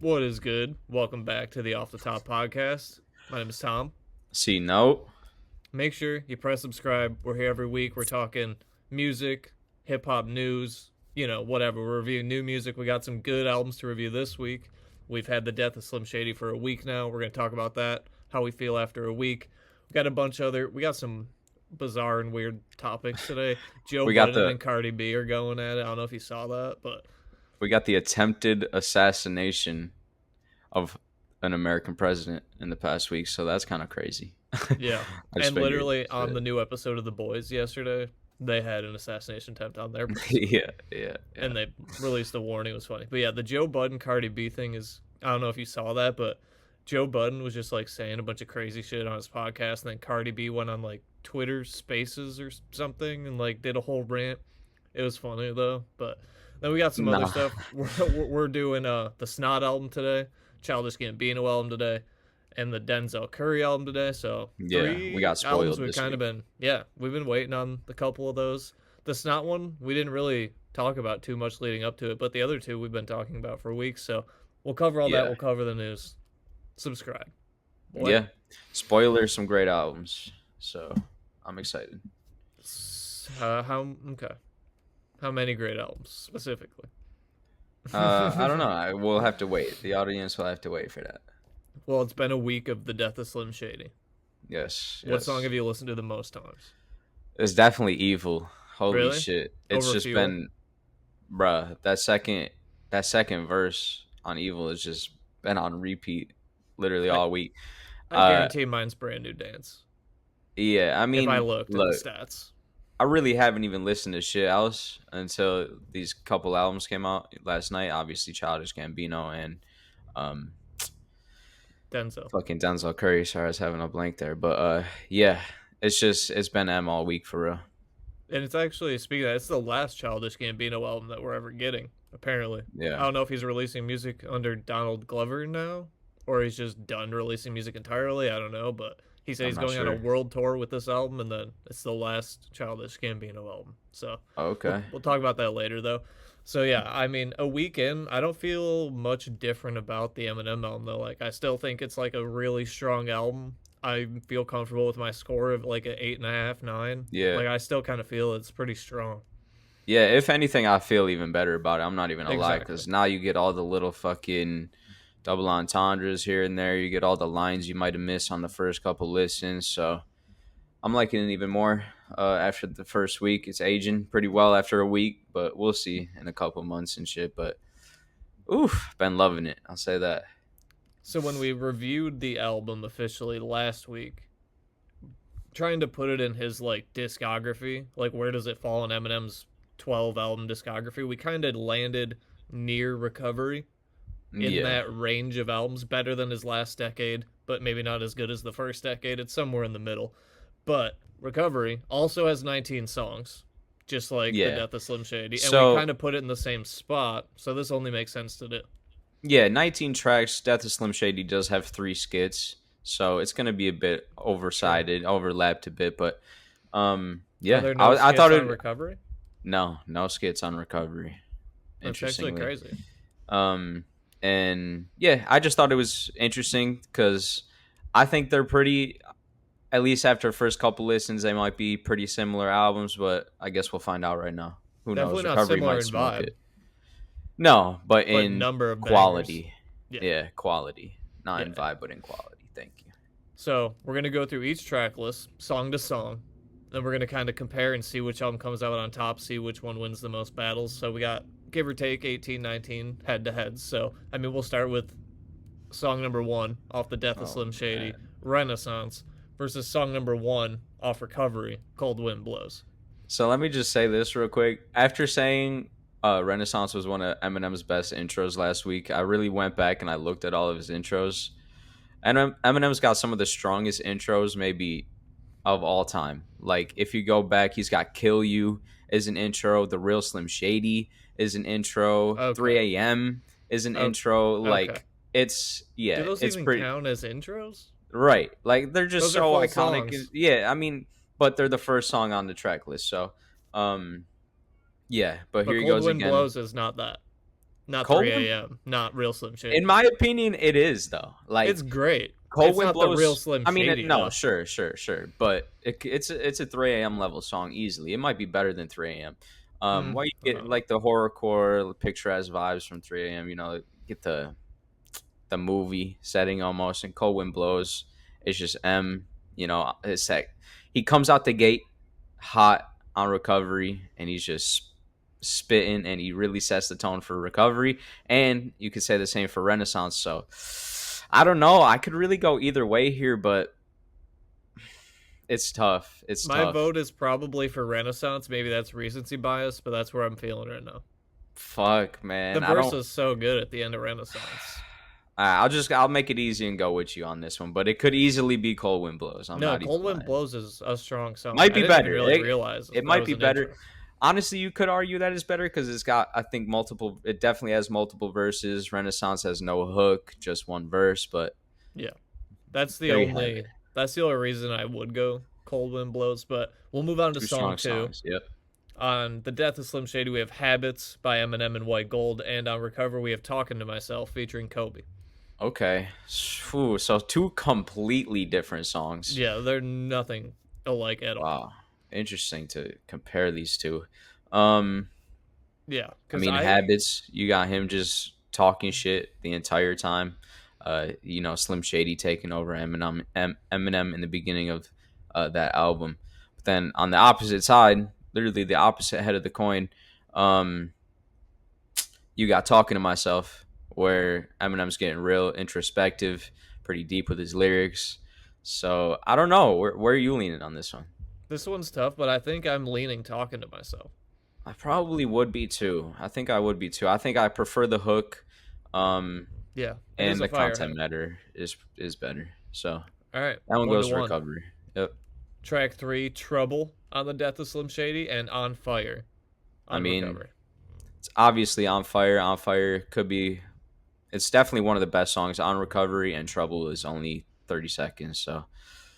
What is good? Welcome back to the Off the Top podcast. My name is Tom. See, no. Make sure you press subscribe. We're here every week. We're talking music, hip hop news, whatever. We're reviewing new music. We got some good albums to review this week. We've had the Death of Slim Shady for a week now. We're going to talk about that, how we feel after a week. We got some bizarre and weird topics today. Joe Budden and Cardi B are going at it. I don't know if you saw that, but we got the attempted assassination of an American president in the past week, so that's kind of crazy. Yeah, and literally on the new episode of The Boys yesterday, they had an assassination attempt on their yeah. And they released a warning. It was funny. But yeah, the Joe Budden Cardi B thing is, I don't know if you saw that, but Joe Budden was just like saying a bunch of crazy shit on his podcast, and then Cardi B went on like Twitter Spaces or something and like did a whole rant. It was funny though. But then we got some other stuff. We're doing the Snot album today, Childish Gambino album today, and the Denzel Curry album today. So we got spoiled. We've been waiting on the couple of those. The Snot one we didn't really talk about too much leading up to it, but the other two we've been talking about for weeks. So we'll cover all that. We'll cover the news. Subscribe. Boy. Yeah, spoilers, some great albums. So I'm excited. How many great albums specifically? I don't know. We'll have to wait. The audience will have to wait for that. Well, it's been a week of the Death of Slim Shady. Yes. What song have you listened to the most times? It's definitely Evil. Holy really? Shit. It's just been, bruh, that second verse on Evil has just been on repeat literally all week. I guarantee mine's Brand New Dance. Yeah, I mean, if I looked at the stats. I really haven't even listened to shit else until these couple albums came out last night. Obviously, Childish, Gambino, and Denzel Curry. Sorry, I was having a blank there, but yeah, it's been M all week for real. And it's actually, speaking of that, it's the last Childish Gambino album that we're ever getting. Apparently, yeah. I don't know if he's releasing music under Donald Glover now, or he's just done releasing music entirely. I don't know, but he said he's going on a world tour with this album, and then it's the last Childish Gambino album. So okay, we'll talk about that later, though. So yeah, I mean, a week in, I don't feel much different about the Eminem album, though. Like, I still think it's like a really strong album. I feel comfortable with my score of like an 8.5, 9. Yeah, like I still kind of feel it's pretty strong. Yeah, if anything, I feel even better about it. I'm not even gonna lie, because now you get all the little fucking double entendres here and there. You get all the lines you might have missed on the first couple listens. So I'm liking it even more after the first week. It's aging pretty well after a week, but we'll see in a couple months and shit. But been loving it. I'll say that. So when we reviewed the album officially last week, trying to put it in his like discography, like where does it fall in Eminem's 12 album discography, we kind of landed near Recovery. In that range of albums, better than his last decade, but maybe not as good as the first decade. It's somewhere in the middle. But Recovery also has 19 songs, just like the Death of Slim Shady. And we kind of put it in the same spot, so this only makes sense to do. Yeah, 19 tracks. Death of Slim Shady does have 3 skits, so it's going to be a bit overlapped a bit. But yeah, I thought it on Recovery. No skits on Recovery. That's actually crazy. And yeah, I just thought it was interesting because I think they're pretty, at least after the first couple listens, they might be pretty similar albums, but I guess we'll find out right now. Who Definitely knows? Not Recovery might smoke it. No, but in number of quality. Yeah, quality. Not in vibe, but in quality. Thank you. So we're going to go through each track list, song to song. Then we're going to kind of compare and see which album comes out on top, see which one wins the most battles. So we got, give or take, 18, 19 head-to-heads. So, I mean, we'll start with song number 1 off the Death of Slim Shady, man. Renaissance, versus song number 1 off Recovery, Cold Wind Blows. So let me just say this real quick. After saying Renaissance was one of Eminem's best intros last week, I really went back and I looked at all of his intros. And Eminem's got some of the strongest intros maybe of all time. Like, if you go back, he's got Kill You is an intro. The Real Slim Shady is an intro. Okay. 3 a.m. is an intro. Like, it's, Do those it's even pretty count as intros? Right. Like, they're just those are so iconic. Songs. Yeah, I mean, but they're the first song on the track list. So, yeah. But here he goes Cold Wind again. Blows is not that. Not Cold 3 Wind, a.m. Not real Slim in Shady. my opinion, it is though. It's Like great. Cold It's Wind not the real blows. Slim I mean, Shady no, though. sure, but it's a 3 a.m. level song easily. It might be better than 3 a.m. Why you I get don't know. like the horrorcore, picturesque vibes from 3 a.m. You know, get the movie setting almost, and Cold Wind blows. It's just M. You know, it's like he comes out the gate hot on Recovery, and he's just spitting, and he really sets the tone for Recovery. And you could say the same for Renaissance. So I don't know. I could really go either way here, but it's tough. It's My tough. vote is probably for Renaissance. Maybe that's recency bias, but that's where I'm feeling right now. Fuck, man. The I verse don't. is so good at the end of Renaissance. I'll make it easy and go with you on this one, but it could easily be Cold Wind Blows. I'm No, not even Cold Wind lying. Blows is a strong song. Might I be didn't even better. really realize It that might was be an better. intro. Honestly, you could argue that it's better because it's got, I think, multiple. It definitely has multiple verses. Renaissance has no hook, just one verse. But Yeah, that's the there you have it. only reason I would go Cold Wind Blows. But we'll move on to Two song strong 2. songs. Yep. On The Death of Slim Shady, we have Habits by Eminem and White Gold, and on Recover, we have Talking to Myself featuring Kobe. Okay. Ooh, so two completely different songs. Yeah, they're nothing alike at all. Wow. Interesting to compare these two. Yeah, I mean, Habits, you got him just talking shit the entire time. You know, Slim Shady taking over Eminem in the beginning of that album. But then on the opposite side, literally the opposite head of the coin, you got Talking to Myself, where Eminem's getting real introspective, pretty deep with his lyrics. So I don't know. Where are you leaning on this one? This one's tough, but I think I'm leaning Talking to Myself. I probably would be too. I think I would be too. I think I prefer the hook. Yeah, it is And a the fire content hook. matter is better. So All right, that one 1 goes to for 1. Recovery. Yep. Track 3, Trouble on The Death of Slim Shady, and On Fire on I mean, Recovery. it's obviously On Fire. On Fire could be. It's definitely one of the best songs on Recovery, and Trouble is only 30 seconds. So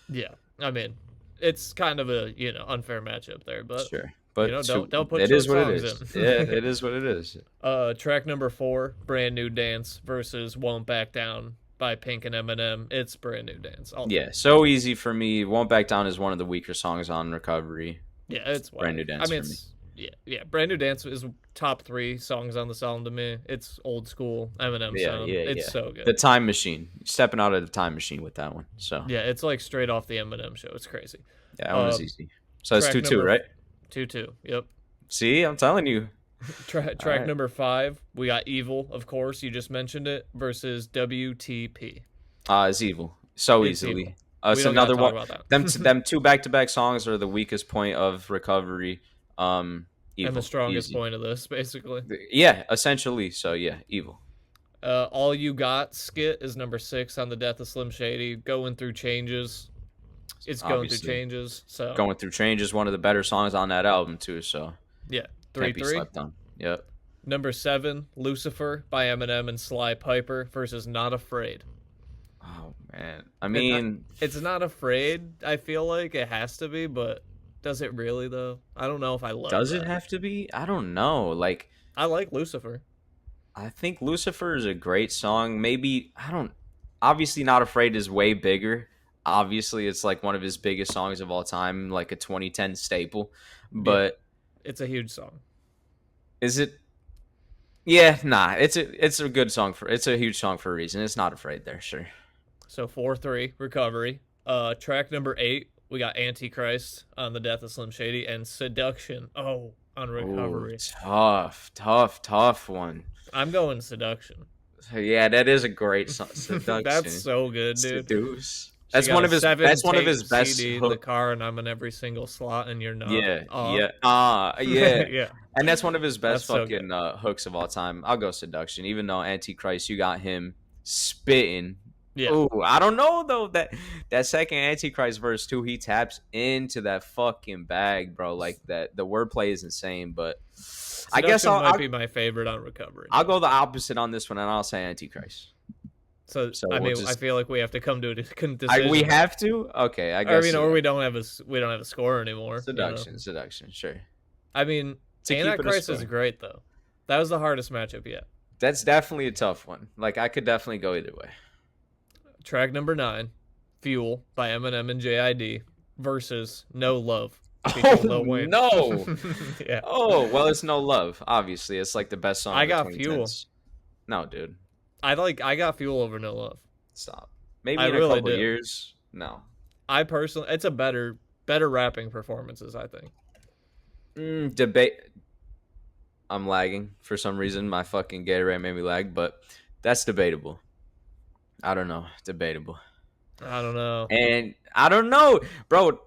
Yeah, I mean, it's kind of a unfair matchup there, but sure. But don't put it short is what it songs is. in. Yeah, it is what it is. Track number 4, Brand New Dance versus Won't Back Down by Pink and Eminem. It's Brand New Dance. Yeah, so easy for me. Won't Back Down is one of the weaker songs on Recovery. Yeah, it's Brand New Dance for me. Yeah. Brand New Dance is top 3 songs on this album to me. It's old school Eminem sound. It's so good. The Time Machine. Stepping out of the time machine with that one. So Yeah, it's like straight off the Eminem show. It's crazy. yeah, that one is easy. So it's 2-2, right? 2-2. Yep. See, I'm telling you. Track right. number 5, we got Evil, of course. You just mentioned it, versus WTP. It's Evil. So It's easily. Evil. It's We don't another gotta one. talk about that. Them two back-to-back songs are the weakest point of Recovery. Evil. And the strongest Easy. point of this, basically. Yeah, essentially. So yeah, Evil. All You Got skit is number 6 on The Death of Slim Shady. Going Through Changes. It's Going Through Changes. So Going Through Changes, one of the better songs on that album too. So yeah, can't be 3-3. slept on. Yep. Number 7, Lucifer by Eminem and Sly Piper versus Not Afraid. Oh man, I mean, it's Not Afraid. I feel like it has to be, but does it really though? I don't know if I love. Does that. it have to be? I don't know. Like, I like Lucifer. I think Lucifer is a great song. Maybe I don't. Obviously, Not Afraid is way bigger. Obviously, it's like one of his biggest songs of all time, like a 2010 staple. But yeah, it's a huge song. Is it? Yeah, nah. It's a good song it's a huge song for a reason. It's Not Afraid there, sure. So 4-3 Recovery. Track number 8, we got Antichrist on The Death of Slim Shady and Seduction. Oh, on Recovery. Ooh, tough one. I'm going Seduction. Yeah, that is a great song. Seduction. That's so good, dude. Seduce. That's one of his best CD in the car, and I'm in every single slot, and you're not. Yeah. Yeah. And that's one of his best That's fucking hooks of all time. I'll go Seduction, even though Antichrist, you got him spitting. Yeah. Ooh, I don't know though that second Antichrist verse too. He taps into that fucking bag, bro. Like that, the wordplay is insane. But Seduction I guess might be my favorite on Recovery. I'll go the opposite on this one, and I'll say Antichrist. So I mean, I feel like we have to come to a decision. We have to. Okay, I guess. Or we don't have a score anymore. Seduction, sure. I mean, Antichrist is great though. That was the hardest matchup yet. That's definitely a tough one. Like, I could definitely go either way. Track number 9, Fuel by Eminem and JID versus No Love featuring Oh Lil Wayne. no! Yeah. Oh well, it's No Love. Obviously, it's like the best song I of the got 2010s. Fuel. No, dude. I got Fuel over No Love. Stop. Maybe I in a really couple do. years. No. I personally, it's a better rapping performances, I think. Debate. I'm lagging for some reason. My fucking Gatorade made me lag, but that's debatable. I don't know. Debatable. I don't know. And I don't know, bro.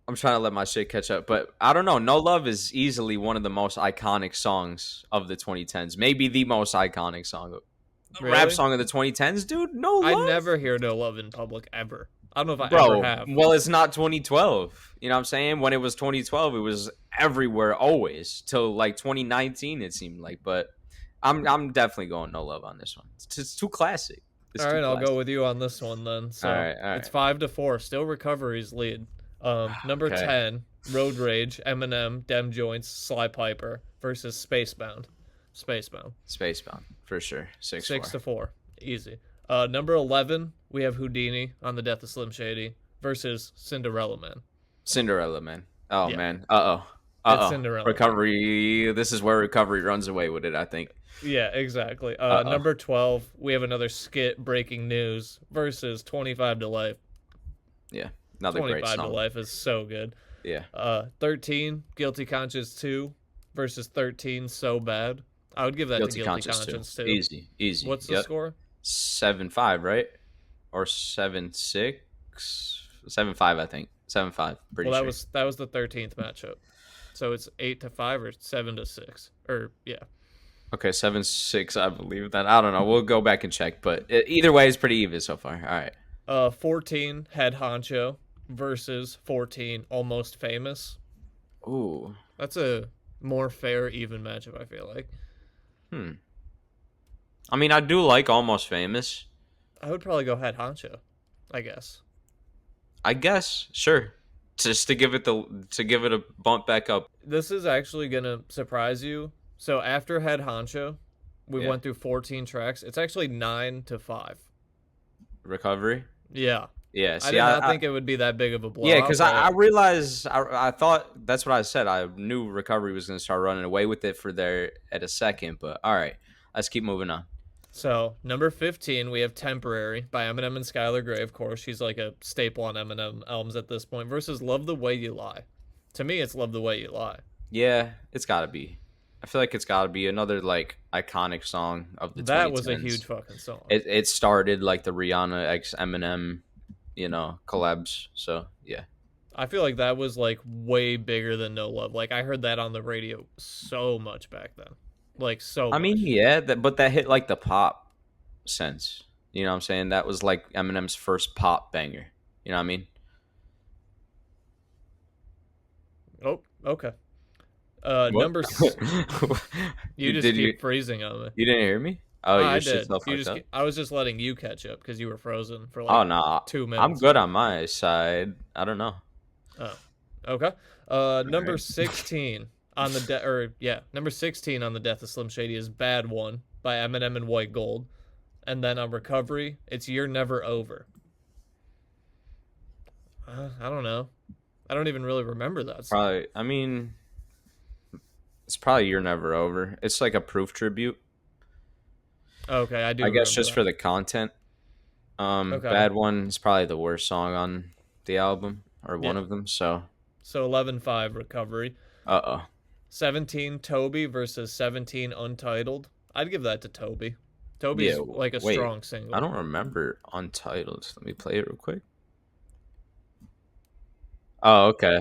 I'm trying to let my shit catch up, but I don't know. No Love is easily one of the most iconic songs of the 2010s. Maybe the most iconic song, Really? rap song of the 2010s, dude. No Love. I never hear No Love in public ever. I don't know if I Bro, ever have. well, it's not 2012. You know what I'm saying? When it was 2012, it was everywhere always till like 2019 it seemed like. But I'm definitely going No Love on this one. It's too classic. All right, I'll go with you on this one then. So all right. It's 5-4. Still Recovery's lead. Number 10, Road Rage, Eminem, Dem Joints, Sly Piper versus Spacebound. Spacebound for sure. 6-4. Easy. Number 11, we have Houdini on the Death of Slim Shady versus Cinderella Man. Oh Yeah. man. It's Cinderella. Recovery. This is where Recovery runs away with it, I think. Yeah, exactly. Number 12, we have another skit, Breaking News versus 25 to Life. Yeah, another great song. 25 to Life is so good. Yeah. 13, Guilty Conscience 2 versus 13, So Bad. I would give that to Guilty Conscience 2. Easy. What's the score? 7-5, right? Or 7-6? 7-5, I think. 7-5. Pretty sure. That was the 13th matchup. So it's 8-5 or 7-6. Or yeah. Okay, 7-6, I believe that. I don't know. We'll go back and check, but either way, it's pretty even so far. All right. 14, Head Honcho versus 14, Almost Famous. Ooh. That's a more fair, even matchup, I feel like. I mean, I do like Almost Famous. I would probably go Head Honcho, I guess. Sure. Just to give it a bump back up. This is actually gonna surprise you. So after Head Honcho, we went through 14 tracks. It's actually 9-5. Recovery? Yeah. Yeah. See, I did not think it would be that big of a blowout. Yeah, because I realized, I thought, that's what I said. I knew Recovery was going to start running away with it for there at a second. But all right, let's keep moving on. So, number 15, we have Temporary by Eminem and Skylar Grey, of course. She's like a staple on Eminem albums at this point, versus Love the Way You Lie. To me, it's Love the Way You Lie. Yeah, it's got to be. I feel like it's got to be another, like, iconic song of the 2010s. That was a huge fucking song. It started, like, the Rihanna x Eminem, collabs. So, yeah. I feel like that was, like, way bigger than No Love. Like, I heard that on the radio so much back then. Like, so much. I mean, yeah, but that hit, like, the pop sense. You know what I'm saying? That was, like, Eminem's first pop banger. You know what I mean? Oh, okay. Number you just keep freezing on me. You didn't hear me? Oh, I did. I was just letting you catch up because you were frozen for like 2 minutes. I'm good on my side. I don't know. Oh, okay. Number 16 on the number 16 on the Death of Slim Shady is Bad One by Eminem and White Gold, and then on Recovery, it's You're Never Over. I don't know. I don't even really remember that song. Probably. I mean, it's probably You're Never Over. It's like a Proof tribute. Okay, I do. I guess just for the content. Okay. Bad One is probably the worst song on the album, or one of them. So 11-5 Recovery. 17 Toby versus 17 Untitled. I'd give that to Toby. Toby's like a strong single. I don't remember Untitled. Let me play it real quick. Oh, okay.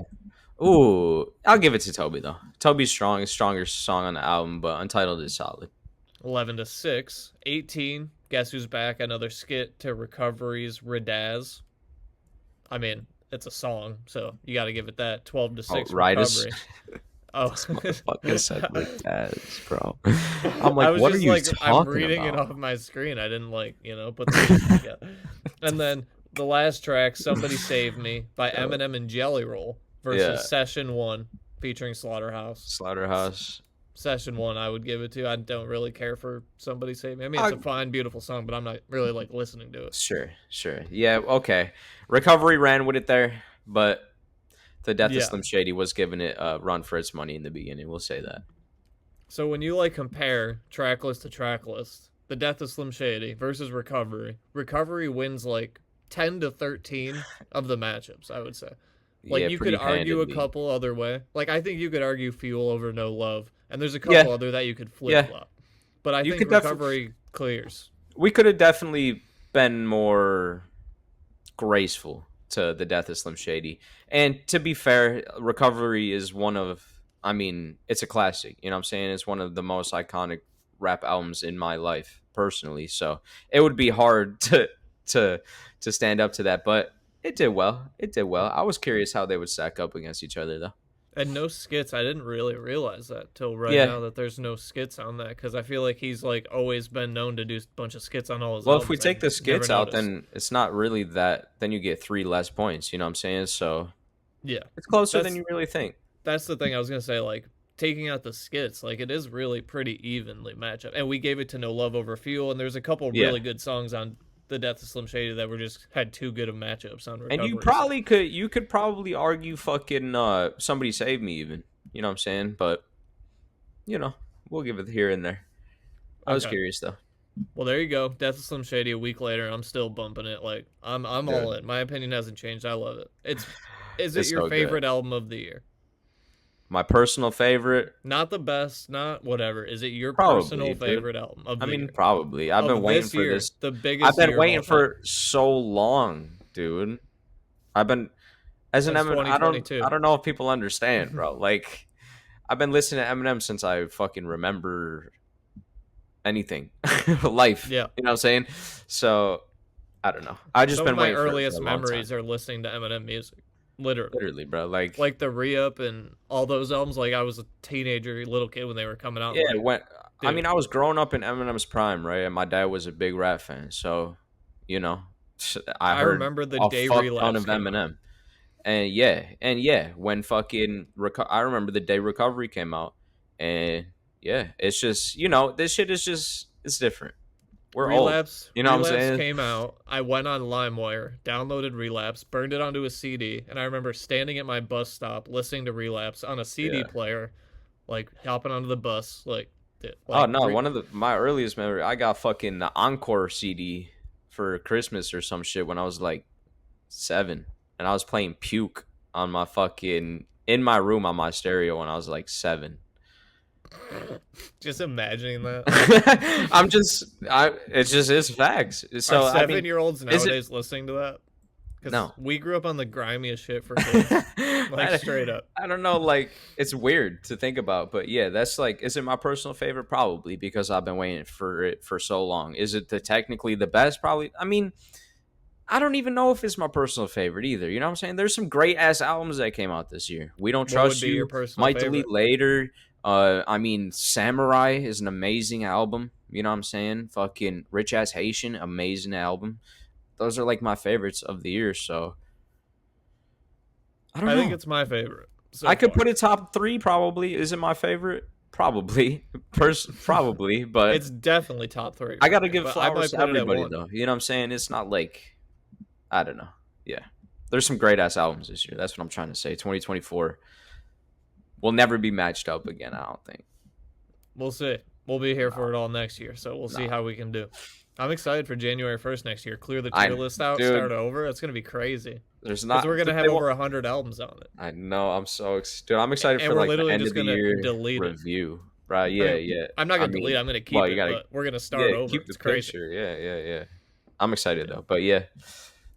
Ooh, I'll give it to Toby though. Toby's stronger song on the album, but Untitled is solid. 11-6. 18. Guess Who's Back? Another skit to Recovery's Redaz. I mean, it's a song, so you got to give it that. 12-6 Recovery. Oh, this motherfucker said Redaz, bro. I'm like, what are you talking about? I'm reading it off my screen. I didn't put the together. And then the last track, Somebody Save Me by Eminem and Jelly Roll versus Session 1 featuring Slaughterhouse. Session 1 I would give it to. I don't really care for Somebody Save Me. I mean, it's a fine, beautiful song, but I'm not really like listening to it. Sure. Yeah, okay. Recovery ran with it there, but the Death of Slim Shady was giving it a run for its money in the beginning. We'll say that. So when you like compare tracklist to tracklist, the Death of Slim Shady versus Recovery wins like 10 to 13 of the matchups, I would say. Like, yeah, you could argue handedly. a couple other way. Like, I think you could argue Fuel over No Love, and there's a couple other that you could flip-flop. But I think Recovery clears. We could have definitely been more graceful to the Death of Slim Shady. And to be fair, Recovery is it's a classic. You know what I'm saying? It's one of the most iconic rap albums in my life, personally. So it would be hard to stand up to that, but it did well. I was curious how they would stack up against each other, though. And no skits. I didn't really realize that till now that there's no skits on that, because I feel like he's like always been known to do a bunch of skits on all his albums. If we take the skits out, then it's not really that. Then you get 3 less points. You know what I'm saying? So yeah, it's closer than you really think. That's the thing I was gonna say. Like, taking out the skits, like, it is really pretty evenly matched up. And we gave it to No Love over Fuel, and there's a couple really good songs on the Death of Slim Shady that were just had too good of matchups on Recovery. And you could probably argue fucking Somebody Save Me even. You know what I'm saying? But we'll give it here and there. I was curious though. Well, there you go. Death of Slim Shady a week later, I'm still bumping it. Like, I'm all in. My opinion hasn't changed. I love it. Is it your favorite album of the year? My personal favorite. Not the best, not whatever. Is it your personal favorite album of the year? Probably. I've been waiting for this. The biggest. I've been waiting for so long, dude. I've been as an Eminem. I don't know if people understand, bro. Like, I've been listening to Eminem since I fucking remember anything, life. Yeah, you know what I'm saying. So I don't know. I just been waiting. Some of my earliest memories are listening to Eminem music. Literally, bro. Like the Re-Up and all those albums. Like, I was a teenager, little kid when they were coming out. Yeah, I was growing up in Eminem's prime, right? And my dad was a big rap fan, so I remember the day Relapse of Eminem, and when fucking I remember the day Recovery came out, and it's just this shit is just it's different. We're Relapse, old. You know what I'm Relapse saying? Came out. I went on LimeWire, downloaded Relapse, burned it onto a CD, and I remember standing at my bus stop listening to Relapse on a CD player, like hopping onto the bus, like. One of my earliest memory, I got fucking the Encore CD for Christmas or some shit when I was like 7, and I was playing Puke on my fucking in my room on my stereo when I was like 7. Just imagining that. It's facts. So are 7-year-olds nowadays listening to that? No, we grew up on the grimiest shit for kids. Like, straight up. I don't know. Like, it's weird to think about, but yeah, that's like, is it my personal favorite? Probably, because I've been waiting for it for so long. Is it technically the best? Probably. I mean, I don't even know if it's my personal favorite either. You know what I'm saying? There's some great ass albums that came out this year. We Don't Trust You. Might Delete Later. Samurai is an amazing album. You know what I'm saying? Fucking Rich Ass Haitian, amazing album. Those are like my favorites of the year. So I think it's my favorite. I could put it top 3 probably. Is it my favorite? Probably. Probably, but it's definitely top 3. I gotta give flowers to everybody though. You know what I'm saying? It's not like, I don't know. Yeah. There's some great ass albums this year. That's what I'm trying to say. 2024 will never be matched up again, I don't think. We'll see. We'll be here for it all next year, so we'll see how we can do. I'm excited for January 1st next year. Clear the tier list out, start over. It's going to be crazy. There's not. We're going to have over 100 albums on it. I know. I'm excited for like the end of the year review. Right? Yeah. I'm not going to delete it. I'm going to keep it, but we're going to start over. Keep it's the crazy. Picture. Yeah. I'm excited though. But yeah,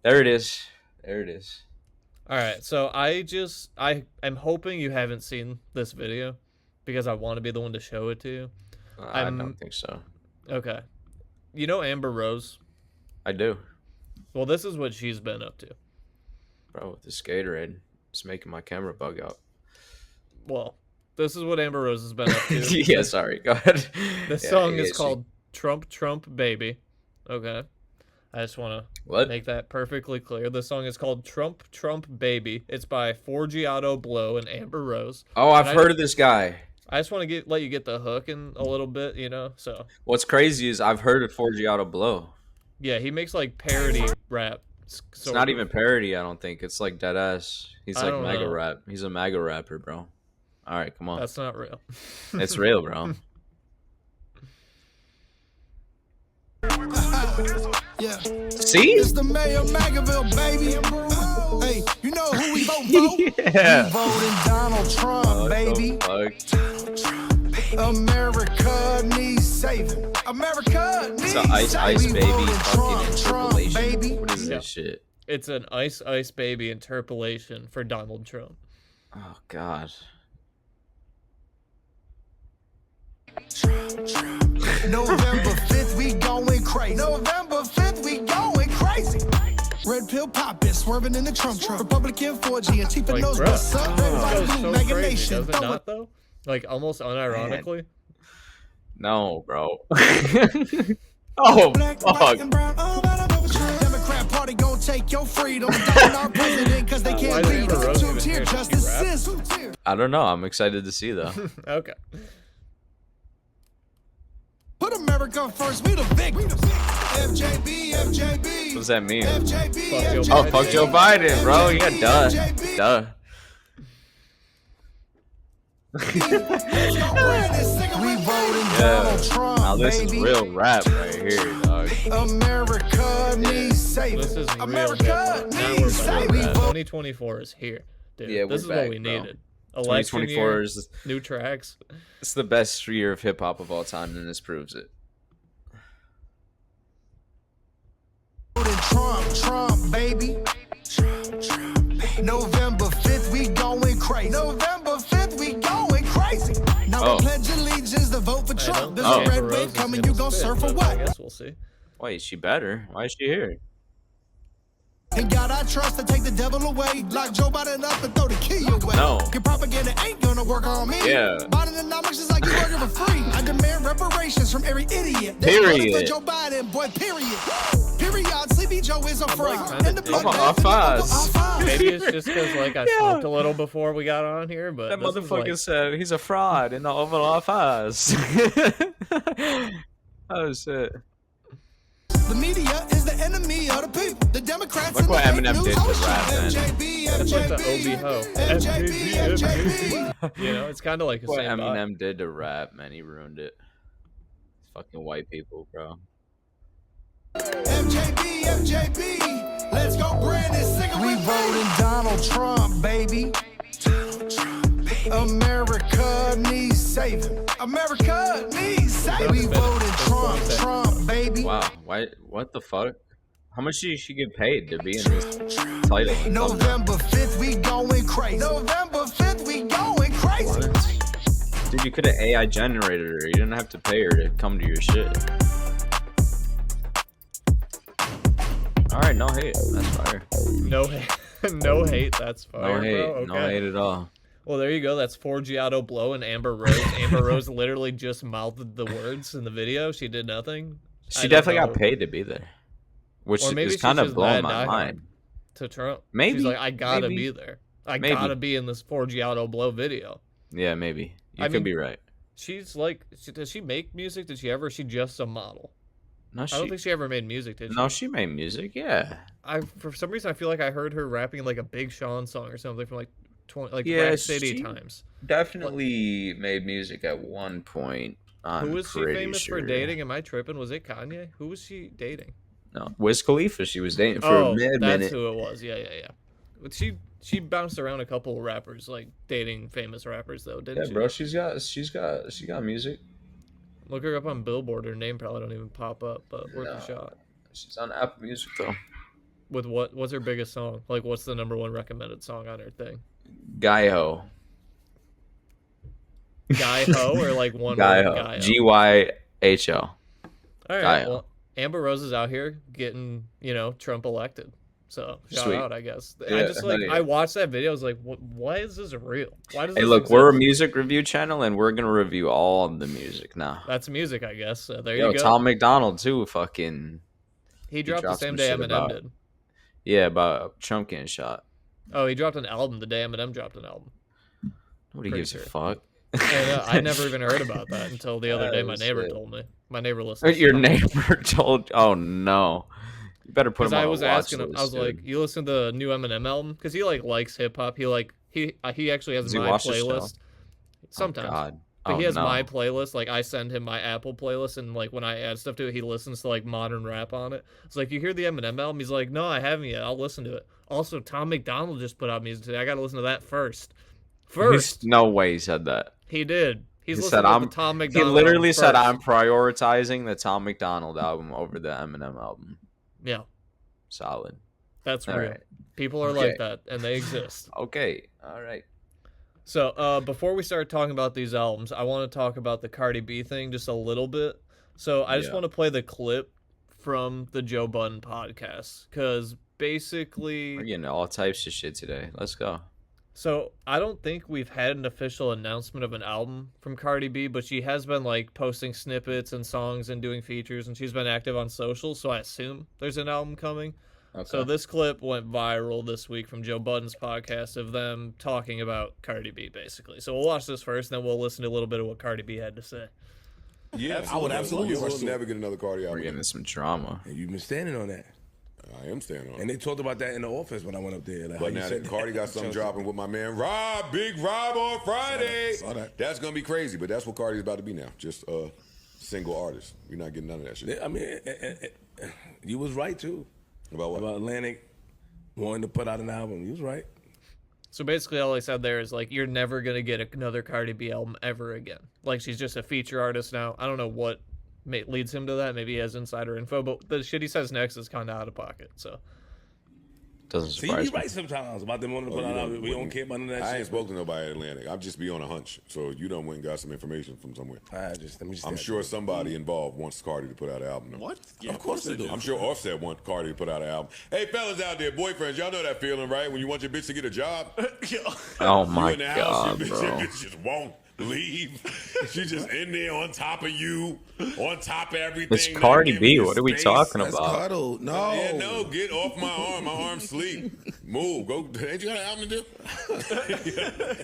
there it is. All right. So I'm hoping you haven't seen this video because I want to be the one to show it to you. I don't think so. Okay. You know Amber Rose? I do. Well, this is what she's been up to. Bro, with the Gatorade, it's making my camera bug out. Well, this is what Amber Rose has been up to. Yeah, sorry. Go ahead. This song is called Trump Trump Baby. Okay. I just want to make that perfectly clear. The song is called Trump Trump Baby. It's by Forgiato, Blow, and Amber Rose. Oh, I've heard of this guy. I just want to let you get the hook in a little bit, you know. So what's crazy is I've heard of Forgiato Blow. yeah, he makes like parody rap. It's not even parody. I don't think it's like dead ass. He's like mega rap. He's a mega rapper, bro. All right, come on. That's not real. It's real, bro. Yeah. See? It's the mayor of Magaville, baby. Hey, you know who we vote for? Yeah. We voting Donald Trump, baby. America needs saving. America needs it's an ice baby fucking interpolation. Baby. What is this shit? It's an ice baby interpolation for Donald Trump. Oh God. November 5th, we going crazy. November 5th, we going crazy. Red pill poppin', swerving in the trunk. Republican 4G and T-Pin knows what's up. That goes so crazy, does it not, though? Like, almost unironically? No, bro. Oh, fuck. Democrat Party gon' take your freedom. Our president, cause they can't lead. Two-tier justice. I don't know. I'm excited to see, though. Okay. Put America first, we the big. FJB. What does that mean? FJB. Oh, fuck Joe Biden, bro. Yeah, duh. We voting Donald Trump, now this baby. is real rap right here, dog. America needs saving. This is real America now needs saving. 2024 is here, dude. Yeah, this is back, what we bro. needed. Election 2024 year, is new tracks. it's the best year of hip hop of all time, and this proves it. Trump, baby. November 5th, we going crazy. November 5th, we going crazy. Now we pledge allegiance to vote for Trump. There's a red wave coming, you gon' surf for what? I guess we'll see. Wait, she better. Why is she here? And God, I trust to take the devil away. Lock Joe Budden up and throw the key away. No. Your propaganda ain't gonna work on me. Yeah. Bidenomics is like you working for free. I demand reparations from every idiot. Period. For Joe Biden, boy, period. Period. Sleepy Joe is a fraud. Like, maybe it's just because like I smoked a little before we got on here, but That motherfucker said he's a fraud in the Oval Office. Oh shit. The media is the enemy of the people. The Democrats Look and what the Eminem fake did news to rap, man. It's like the OB-ho. FJB. You know, it's kind of like the What same vibe. Eminem did to rap, man, he ruined it. Fucking white people, bro. FJB. Let's go, Brandon. We voting Donald Trump, baby. America needs saving. America needs saving. We voted Trump, baby. Wow, why? What the fuck? How much did she get paid to be in this title? November 5th, we going crazy. November 5th, we going crazy. What? Dude, you could have AI generated her. You didn't have to pay her to come to your shit. All right, no hate. That's fire. No hate. No hate. That's fire. No hate. Bro. Okay. No hate at all. Well, there you go. That's Forgiato Blow and Amber Rose. Amber Rose literally just mouthed the words in the video. She did nothing. She definitely got paid to be there, which is kind of blowing my mind. To Trump, maybe she's like, I gotta be there. I gotta be in this Forgiato Blow video. Yeah, maybe you could be right. She's like, does she make music? Did she ever? Is she just a model? No, I don't think she ever made music, did she? No, she made music. Yeah. For some reason I feel like I heard her rapping like a Big Sean song or something from like yeah, Rap City times. Definitely made music at one point. Who was she famous for dating? Am I tripping? Was it Kanye? Who was she dating? No, Wiz Khalifa. She was dating for a minute. That's who it was. Yeah. But she bounced around a couple of rappers, like dating famous rappers though, didn't she? Yeah, bro. She's got music. Look her up on Billboard. Her name probably don't even pop up, but worth a shot. She's on Apple Music though. With what's her biggest song? Like, what's the #1 recommended song on her thing? Guy-Ho. Guy-Ho or like one Guy-Ho. Guy-Ho? Gyho. All right. Guy-Ho. Well, Amber Rose is out here getting, Trump elected. So shout out, I guess. Yeah, I watched that video. I was like, why is this real? Why does hey, look, we're a music review channel, and we're gonna review all of the music now. That's music, I guess. So there you go. Tom McDonald too. Fucking. He dropped the same day Eminem did. Yeah, about Trump getting shot. Oh, he dropped an album the day Eminem dropped an album. Nobody gives a fuck. And I never even heard about that until the other day. My neighbor told me. My neighbor listened. Your neighbor told. Oh no. You better put him on a watch asking list, him, I was like, "You listen to the new Eminem album?" Because he likes hip hop. He actually has my playlist. Sometimes. Oh, God. But he has my playlist. Like, I send him my Apple playlist, and like when I add stuff to it, he listens to like modern rap on it. It's like, "You hear the Eminem album?" He's like, "No, I haven't yet. I'll listen to it." Also, Tom McDonald just put out music today. I gotta listen to that first. No way he said that. He did. He said, the Tom McDonald. He literally said, "I'm prioritizing the Tom McDonald album over the Eminem album." Yeah. Solid. That's real. Right. People are like that, and they exist. Okay. All right. So, before we start talking about these albums, I want to talk about the Cardi B thing just a little bit. So, I just want to play the clip from the Joe Budden podcast, because basically... We're getting all types of shit today. Let's go. So, I don't think we've had an official announcement of an album from Cardi B, but she has been, like, posting snippets and songs and doing features, and she's been active on social, so I assume there's an album coming. Okay. So this clip went viral this week from Joe Budden's podcast of them talking about Cardi B, basically. So we'll watch this first, and then we'll listen to a little bit of what Cardi B had to say. Yeah, I would absolutely. You will never get another Cardi album. We're getting some drama. And you've been standing on that. I am standing on it. And they talked about that in the office when I went up there. Like, but now that Cardi got something dropping with my man Rob, Big Rob on Friday. Saw that. That's going to be crazy, but that's what Cardi's about to be now. Just a single artist. We're not getting none of that shit. I mean, you was right, too. About what? About Atlantic wanting to put out an album. You was right. So basically all I said there is, like, you're never going to get another Cardi B album ever again. Like, she's just a feature artist now. I don't know what leads him to that. Maybe he has insider info, but the shit he says next is kind of out of pocket, so. Doesn't surprise me. See, you're right sometimes about them wanting to put out album. We don't care about none of that shit. I ain't spoken to nobody at Atlantic. I'm just be on a hunch. So you done went and got some information from somewhere. I'm sure somebody involved wants Cardi to put out an album. What? Yeah, of course they do. I'm sure Offset wants Cardi to put out an album. Hey, fellas out there, boyfriends, y'all know that feeling, right? When you want your bitch to get a job. Oh my you in the house, God, your bro. bitch just won't leave. She just in there on top of you, on top of everything. It's Cardi B. What are we talking about? Cuddle. No. Yeah, no, get off my arm. My arm's sleep. Move. Go. Ain't you got an album to do?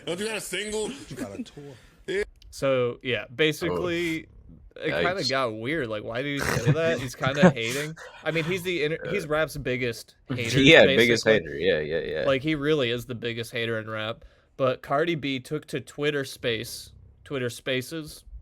Don't you got a single? You got a tour. Yeah. So, yeah, basically, it kind of got weird. Like, why did he say that? He's kind of hating. I mean, he's rap's biggest hater. Yeah, biggest hater. Yeah. Like, he really is the biggest hater in rap. But Cardi B took to Twitter Spaces,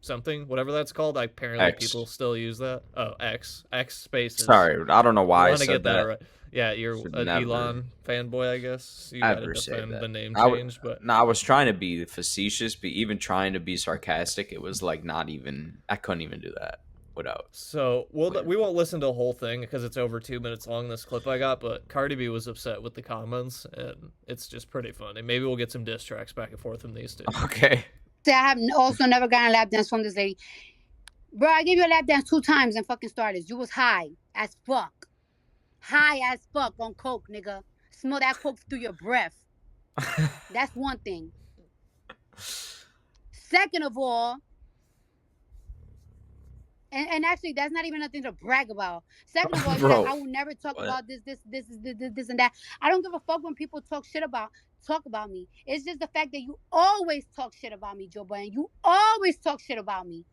something, whatever that's called. Apparently, people still use that. Oh, X Spaces. Sorry, I don't know why I said get that. that. Right. Yeah, you're an Elon fanboy, I guess. You gotta defend the name change, but no, I was trying to be facetious, but even trying to be sarcastic, it was like not even. I couldn't even do that without. So we won't listen to the whole thing because it's over 2 minutes long. This clip I got, but Cardi B was upset with the comments, and it's just pretty funny. Maybe we'll get some diss tracks back and forth from these two. Okay. I have also never gotten a lap dance from this lady. Bro, I gave you a lap dance 2 times and fucking started. You was high as fuck. High as fuck on coke, nigga. Smell that coke through your breath. That's one thing. Second of all, and actually, that's not even nothing to brag about. Second of all, Bro, I will never talk about this and that. I don't give a fuck when people talk about me. It's just the fact that you always talk shit about me, Joe Budden. You always talk shit about me.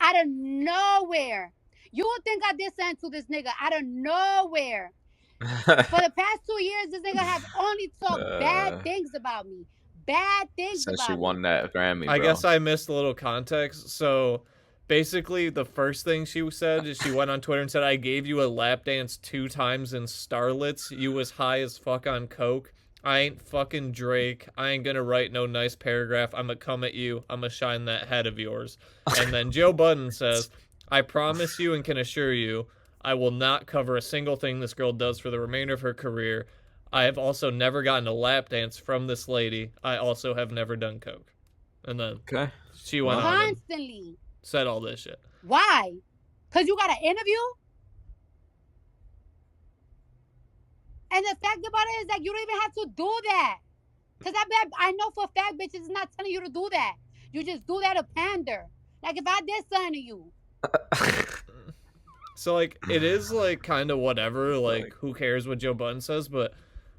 Out of nowhere. You would think I did something to this nigga out of nowhere. For the past 2 years, this nigga has only talked bad things about me. Bad things Since about you me. won that Grammy, bro. I guess I missed a little context. So basically, the first thing she said is she went on Twitter and said, "I gave you a lap dance 2 times in Starlets. You was high as fuck on coke. I ain't fucking Drake. I ain't gonna write no nice paragraph. I'ma come at you. I'ma shine that head of yours." And then Joe Budden says, "I promise you and can assure you, I will not cover a single thing this girl does for the remainder of her career. I have also never gotten a lap dance from this lady. I also have never done coke." And then she went on and constantly said all this shit. Why? Because you got an interview? And the fact about it is that you don't even have to do that. Because I know for a fact bitches is not telling you to do that. You just do that to pander. Like if I did something to you. So, like, it is, like, kind of whatever. Like, who cares what Joe Budden says? But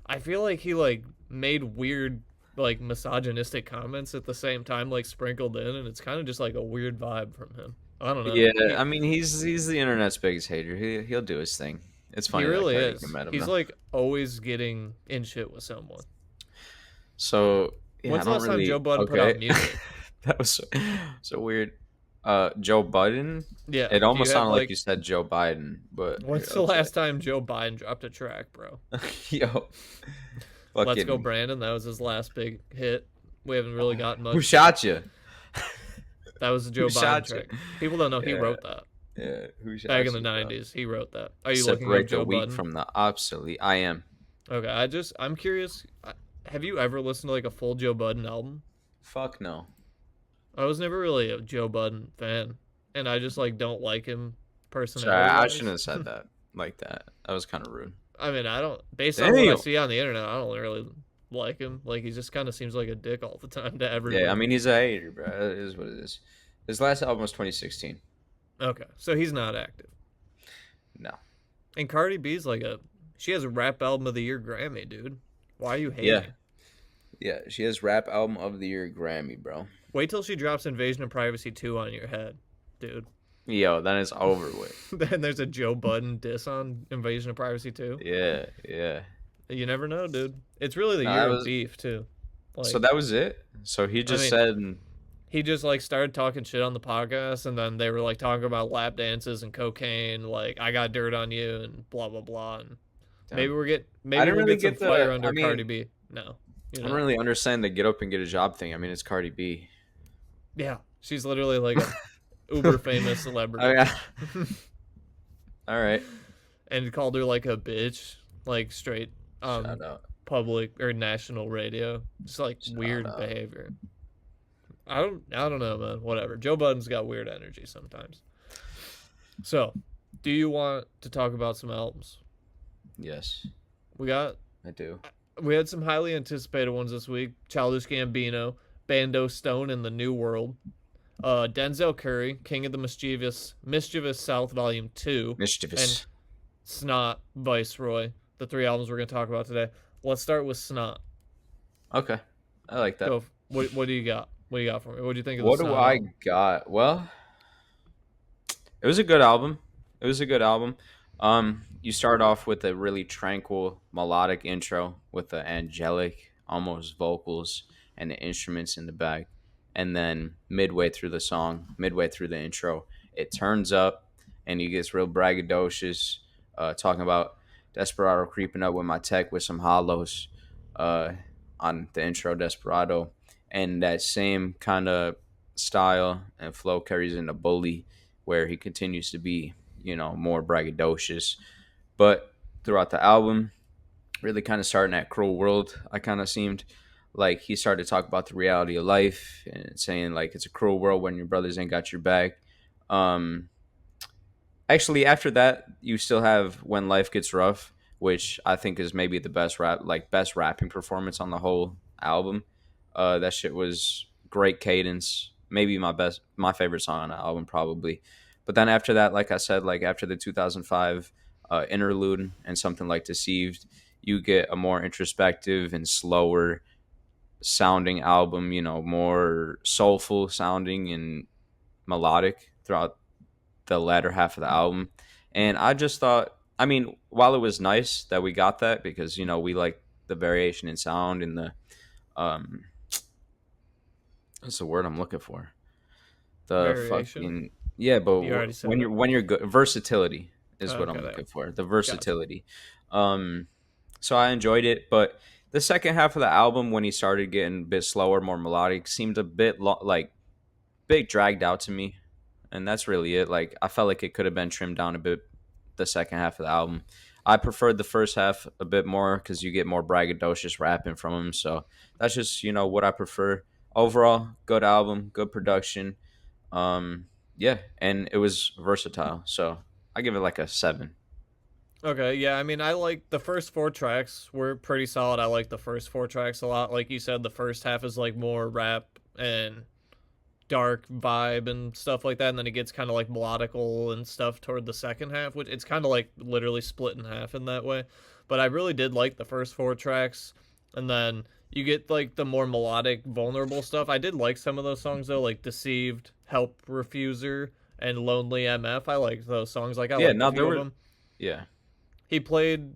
I feel like he, like, made weird, like misogynistic comments at the same time, like sprinkled in, and it's kind of just like a weird vibe from him. I don't know. Yeah, I mean, he's the internet's biggest hater. He'll do his thing. It's funny. He really that is. met him, He's though. like always getting in shit with someone. So yeah, when's the last time Joe Budden put out music? That was so weird. Joe Budden. Yeah, it almost sounded like like you said Joe Biden, but when's the last time Joe Biden dropped a track, bro? Yo, Let's Go Brandon. That was his last big hit. We haven't really gotten much. Who shot you? That was a Joe Biden track. People don't know he wrote that. Yeah, who shot back in the you, '90s, he wrote that. Are you Separate looking at Joe the weak Budden? from the obsolete? I am. Okay, I'm curious. Have you ever listened to like a full Joe Budden album? Fuck no. I was never really a Joe Budden fan, and I just like don't like him personally. Sorry, I shouldn't have said that like that. That was kind of rude. I mean, I don't. Based on what I see on the internet, I don't really like him. Like he just kind of seems like a dick all the time to everyone. Yeah, I mean he's a hater, bro. It is what it is. His last album was 2016. Okay, so he's not active. No. And Cardi B's like she has a rap album of the year Grammy, dude. Why are you hating? Yeah, she has rap album of the year Grammy, bro. Wait till she drops Invasion of Privacy 2 on your head, dude. Yo, then it's over with. Then there's a Joe Budden diss on Invasion of Privacy 2. Yeah. You never know, dude. It's really the year of beef, too. Like, so that was it? So he just said... He just, like, started talking shit on the podcast, and then they were, like, talking about lap dances and cocaine, like, I got dirt on you, and blah, blah, blah. And maybe we'll get some fire under Cardi B. No. I don't really understand the get up and get a job thing. I mean, it's Cardi B. Yeah. She's literally, like, a uber famous celebrity. Oh, yeah. All right. And called her, like, a bitch, like, straight public or national radio. Just, like, weird behavior. I don't know, man. Whatever. Joe Budden's got weird energy sometimes. So, do you want to talk about some albums? Yes. I do. We had some highly anticipated ones this week. Childish Gambino, Bando, Stone in the New World. Denzel Curry, King of the Mischievous South Volume 2. Mischievous. And NOT Viceroy. The 3 albums we're going to talk about today. Let's start with Snot. Okay. I like that. So, what do you got? What do you got for me? What do you think of What do I got? Well, it was a good album. You start off with a really tranquil, melodic intro with the angelic, almost vocals and the instruments in the back. And then midway through the intro, it turns up and he gets real braggadocious, talking about Desperado creeping up with my tech with some hollows on the intro, Desperado. And that same kind of style and flow carries into Bully, where he continues to be, more braggadocious. But throughout the album, really kind of starting at Cruel World, I kind of seemed like he started to talk about the reality of life and saying, like, it's a cruel world when your brothers ain't got your back. Actually, after that, you still have When Life Gets Rough, which I think is maybe the best rapping performance on the whole album. That shit was great cadence. Maybe my favorite song on the album, probably. But then after that, like I said, like after the 2005 interlude and something like Deceived, you get a more introspective and slower sounding album, more soulful sounding and melodic throughout the latter half of the album. And I just thought, I mean, while it was nice that we got that, because, we like the variation in sound and the what's the word I'm looking for? The variation? Fucking but when you're good, versatility is what I'm looking for. The versatility. Gotcha. So I enjoyed it, but the second half of the album, when he started getting a bit slower, more melodic, seemed a bit bit dragged out to me, and that's really it. Like, I felt like it could have been trimmed down a bit. The second half of the album, I preferred the first half a bit more because you get more braggadocious rapping from him. So that's just what I prefer. Overall, good album, good production. And it was versatile. So I give it like a 7. Okay, yeah, I mean, I like the first 4 tracks were pretty solid. I like the first 4 tracks a lot. Like you said, the first half is like more rap and dark vibe and stuff like that, and then it gets kind of like melodical and stuff toward the second half, which it's kind of like literally split in half in that way. But I really did like the first 4 tracks, and then You get like the more melodic, vulnerable stuff. I did like some of those songs though, like "Deceived," "Help Refuser," and "Lonely MF." I liked those songs. Like I liked a few of them. Yeah. He played,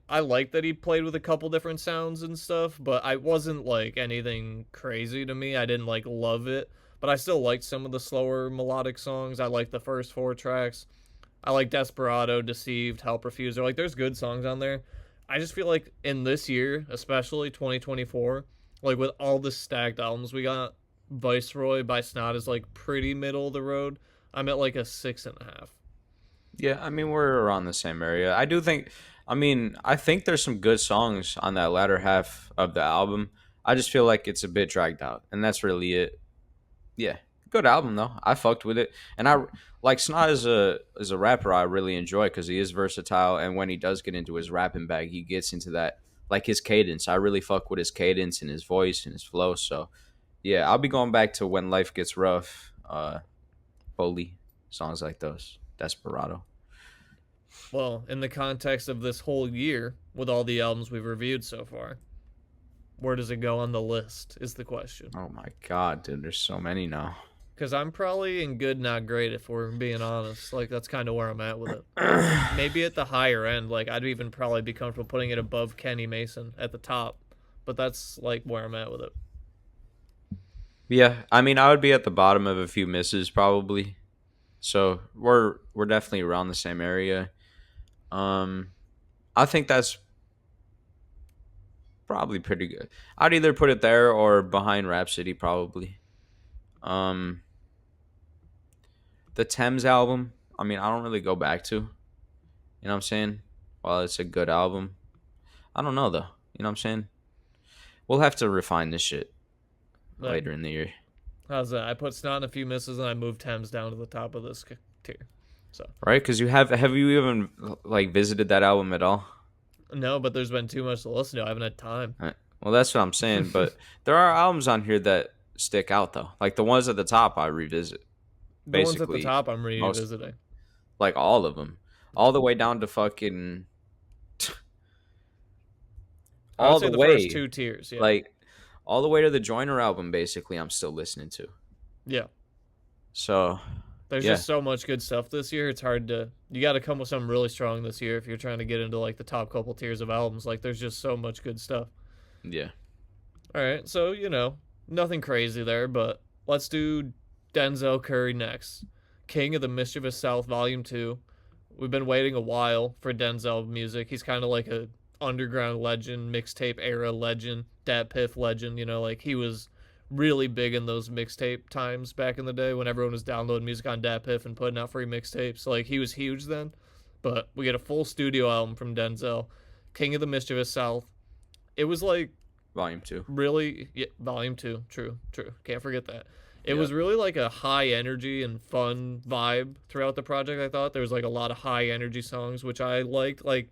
I like that he played with a couple different sounds and stuff, but I wasn't like anything crazy to me. I didn't like love it, but I still liked some of the slower melodic songs. I liked the first 4 tracks. I like Desperado, Deceived, Help Refuser. Like there's good songs on there. I just feel like in this year, especially 2024, like with all the stacked albums we got, Viceroy by Snot is like pretty middle of the road. I'm at like a 6.5. Yeah, I mean, we're around the same area. I think there's some good songs on that latter half of the album. I just feel like it's a bit dragged out, and that's really it. Yeah, good album though. I fucked with it, and I like Snot as a rapper. I really enjoy because he is versatile, and when he does get into his rapping bag, he gets into that like his cadence. I really fuck with his cadence and his voice and his flow. So yeah, I'll be going back to When Life Gets Rough, Bully, songs like those, Desperado. Well, in the context of this whole year, with all the albums we've reviewed so far, where does it go on the list is the question. Oh my god, dude, there's so many now. Because I'm probably in good, not great, if we're being honest. Like, that's kind of where I'm at with it. Maybe at the higher end, like, I'd even probably be comfortable putting it above Kenny Mason at the top. But that's, like, where I'm at with it. Yeah, I mean, I would be at the bottom of a few misses, probably. So, we're definitely around the same area. I think that's probably pretty good. I'd either put it there or behind Rhapsody, probably. The Thames album, I mean, I don't really go back to. You know what I'm saying? While it's a good album. I don't know, though. You know what I'm saying? We'll have to refine this shit later in the year. How's that? I put Snot in a few misses and I moved Thames down to the top of this tier. So right, because have you even like visited that album at all? No, but there's been too much to listen to. I haven't had time. Well, that's what I'm saying. But there are albums on here that stick out though. Like the ones at the top, I revisit. The ones at the top, I'm revisiting. Like all of them, all the way down to fucking. All the way. First 2 tiers, yeah. Like all the way to the Joyner album, basically, I'm still listening to. Yeah. So. There's just so much good stuff this year. It's hard to... You got to come with something really strong this year if you're trying to get into, like, the top couple tiers of albums. Like, there's just so much good stuff. Yeah. All right, so, nothing crazy there, but let's do Denzel Curry next. King of the Mischievous South, Volume 2. We've been waiting a while for Denzel music. He's kind of like a underground legend, mixtape era legend, Dat Piff legend. Like, he was... really big in those mixtape times back in the day when everyone was downloading music on Dat Piff and putting out free mixtapes. Like, he was huge then. But we get a full studio album from Denzel, King of the Mischievous South. It was like... Volume 2. Really... Yeah, Volume 2. True. Can't forget that. It was really like a high energy and fun vibe throughout the project, I thought. There was like a lot of high energy songs, which I liked. Like,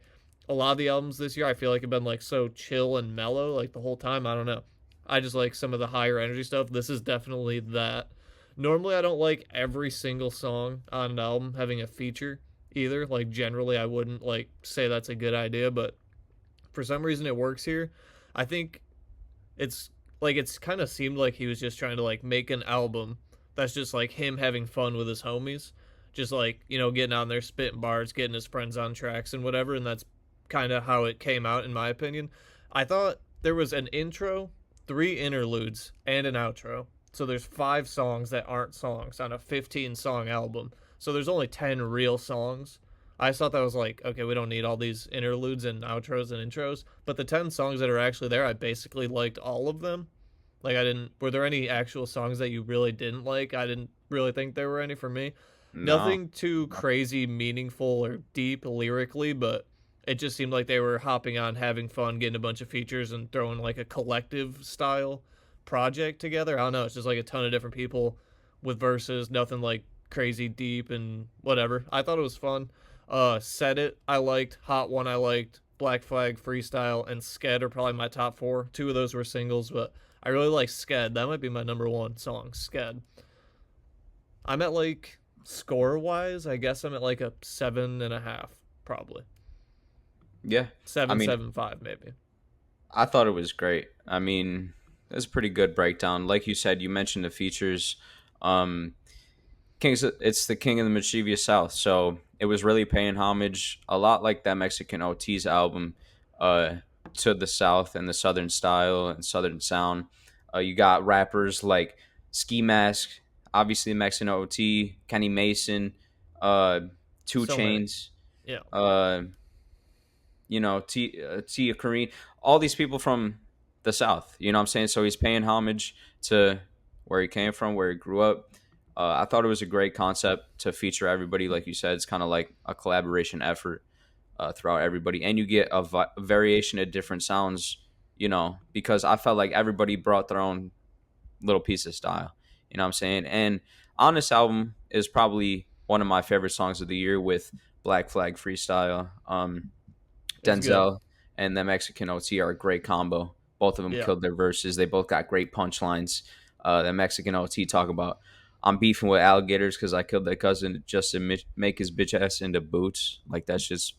a lot of the albums this year, I feel like have been like so chill and mellow like the whole time. I don't know. I just like some of the higher energy stuff. This is definitely that. Normally, I don't like every single song on an album having a feature either. Like, generally, I wouldn't, like, say that's a good idea, but for some reason it works here. I think it's kind of seemed like he was just trying to, like, make an album that's just, like, him having fun with his homies. Just, like, getting on there, spitting bars, getting his friends on tracks and whatever, and that's kind of how it came out, in my opinion. I thought there was an intro, 3 interludes, and an outro. So there's 5 songs that aren't songs on a 15-song album. So there's only 10 real songs. I thought that was like, okay, we don't need all these interludes and outros and intros. But the 10 songs that are actually there, I basically liked all of them. Like, were there any actual songs that you really didn't like? I didn't really think there were any for me. No. Nothing too crazy, meaningful, or deep lyrically, but it just seemed like they were hopping on, having fun, getting a bunch of features, and throwing like a collective style project together. I don't know. It's just like a ton of different people with verses, nothing like crazy deep and whatever. I thought it was fun. Set It, I liked. Hot One, I liked. Black Flag, Freestyle, and Sked are probably my top 4. 2 of those were singles, but I really like Sked. That might be my number 1 song, Sked. I'm at like, score-wise, I guess I'm at like a 7.5, probably. Yeah. 7.75 maybe. I thought it was great. I mean, it's a pretty good breakdown. Like you said, you mentioned the features. Um, it's the King of the Mischievous South, so it was really paying homage, a lot like that Mexican OT's album, uh, to the South and the Southern style and Southern sound. You got rappers like Ski Mask, obviously Mexican OT, Kenny Mason, uh, Two So many. Chains, Yeah. uh, Tia Kareem, all these people from the South. You know what I'm saying? So he's paying homage to where he came from, where he grew up. I thought it was a great concept to feature everybody. Like you said, it's kind of like a collaboration effort throughout everybody. And you get a variation of different sounds, because I felt like everybody brought their own little piece of style. You know what I'm saying? And on this album is probably one of my favorite songs of the year with Black Flag Freestyle. Denzel and the Mexican OT are a great combo. Both of them killed their verses. They both got great punchlines. The Mexican OT talk about, I'm beefing with alligators because I killed their cousin just to make his bitch ass into boots. Like, that's just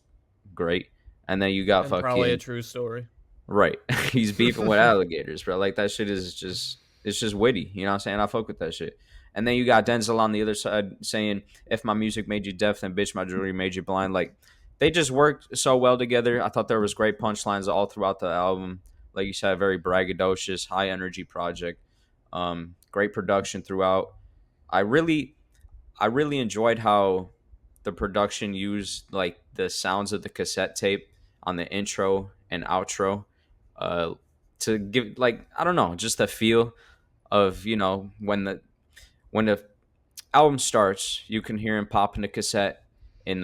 great. And then you got and fucking... probably a true story. Right. He's beefing with alligators, bro. Like, that shit is just... It's just witty. You know what I'm saying? I fuck with that shit. And then you got Denzel on the other side saying, if my music made you deaf, then bitch, my jewelry made you blind. Like, they just worked so well together. I thought there was great punchlines all throughout the album. Like you said, very braggadocious, high energy project. Great production throughout. I really enjoyed how the production used like the sounds of the cassette tape on the intro and outro to give, like, I don't know, just a feel of, when the album starts, you can hear him popping the cassette in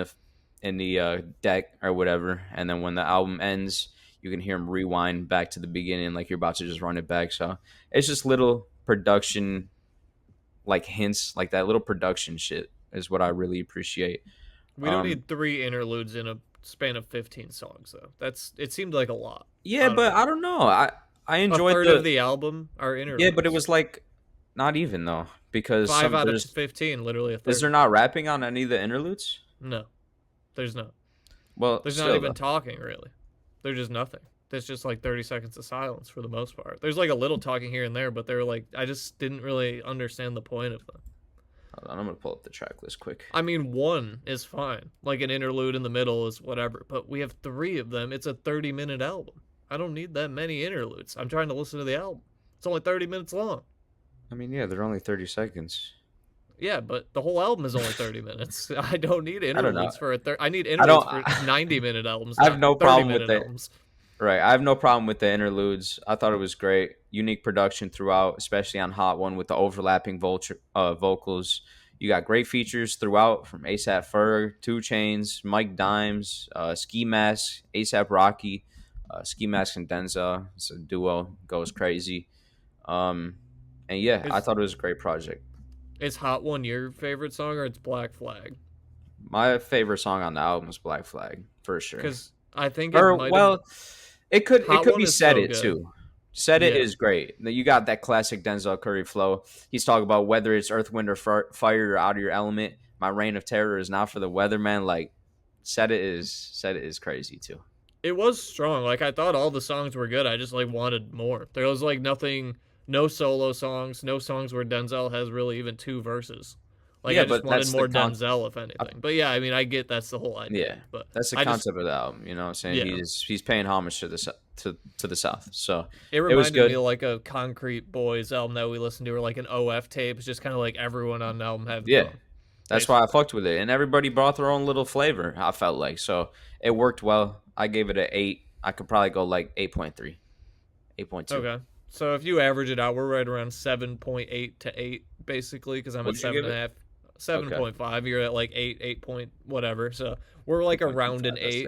the deck or whatever, and then when the album ends, you can hear him rewind back to the beginning, like you're about to just run it back. So it's just little production, like hints, like that little production shit is what I really appreciate. We don't need 3 interludes in a span of 15 songs, though. It seemed like a lot. Yeah, I don't know. I enjoyed a third of the album are interludes. Yeah, but it was like not even though, because 5 out of 15, literally a third. Is there not rapping on any of the interludes? No, there's not. Well, there's not even talking really. There's just nothing. There's just like 30 seconds of silence for the most part. There's like a little talking here and there, but they're like, I just didn't really understand the point of them. Hold on, I'm gonna pull up the track list quick. I mean, 1 is fine. Like an interlude in the middle is whatever, but we have 3 of them. It's a 30-minute album. I don't need that many interludes. I'm trying to listen to the album. It's only 30 minutes long. I mean, yeah, they're only 30 seconds. Yeah, but the whole album is only 30 minutes. I don't need interludes for I need interludes for 90-minute albums. I have no problem with that. Albums. Right, I have no problem with the interludes. I thought it was great. Unique production throughout, especially on Hot One with the overlapping vocals. You got great features throughout from A$AP Ferg, 2 Chainz, Mike Dimes, Ski Mask, A$AP Rocky, Ski Mask and Denzel. It's a duo, goes crazy. And yeah, I thought it was a great project. Is Hot One your favorite song or it's Black Flag? My favorite song on the album is Black Flag, for sure. Because I think it could be Set It too. Set It is great. You got that classic Denzel Curry flow. He's talking about whether it's earth, wind, or fire, or out of your element. My reign of terror is not for the weatherman. Like, Set It is crazy too. It was strong. Like, I thought all the songs were good. I just like wanted more. There was like nothing, no solo songs, no songs where Denzel has really even 2 verses. Like, I just wanted more Denzel, if anything. But yeah, I mean, I get that's the whole idea. Yeah, but that's the concept of the album. You know what I'm saying? Yeah. He's paying homage to the South. So it reminded me of like a Concrete Boys album that we listened to, or like an OF tape. It's just kind of like everyone on the album had. Yeah, that's why I fucked with it, and everybody brought their own little flavor. I felt like so it worked well. I gave it an 8. I could probably go like 8.3, 8.2. Okay. So if you average it out, we're right around 7.8 to 8, basically, because I'm at 7.5. 7.5. Okay. You're at like 8 point whatever. So we're like around an 8.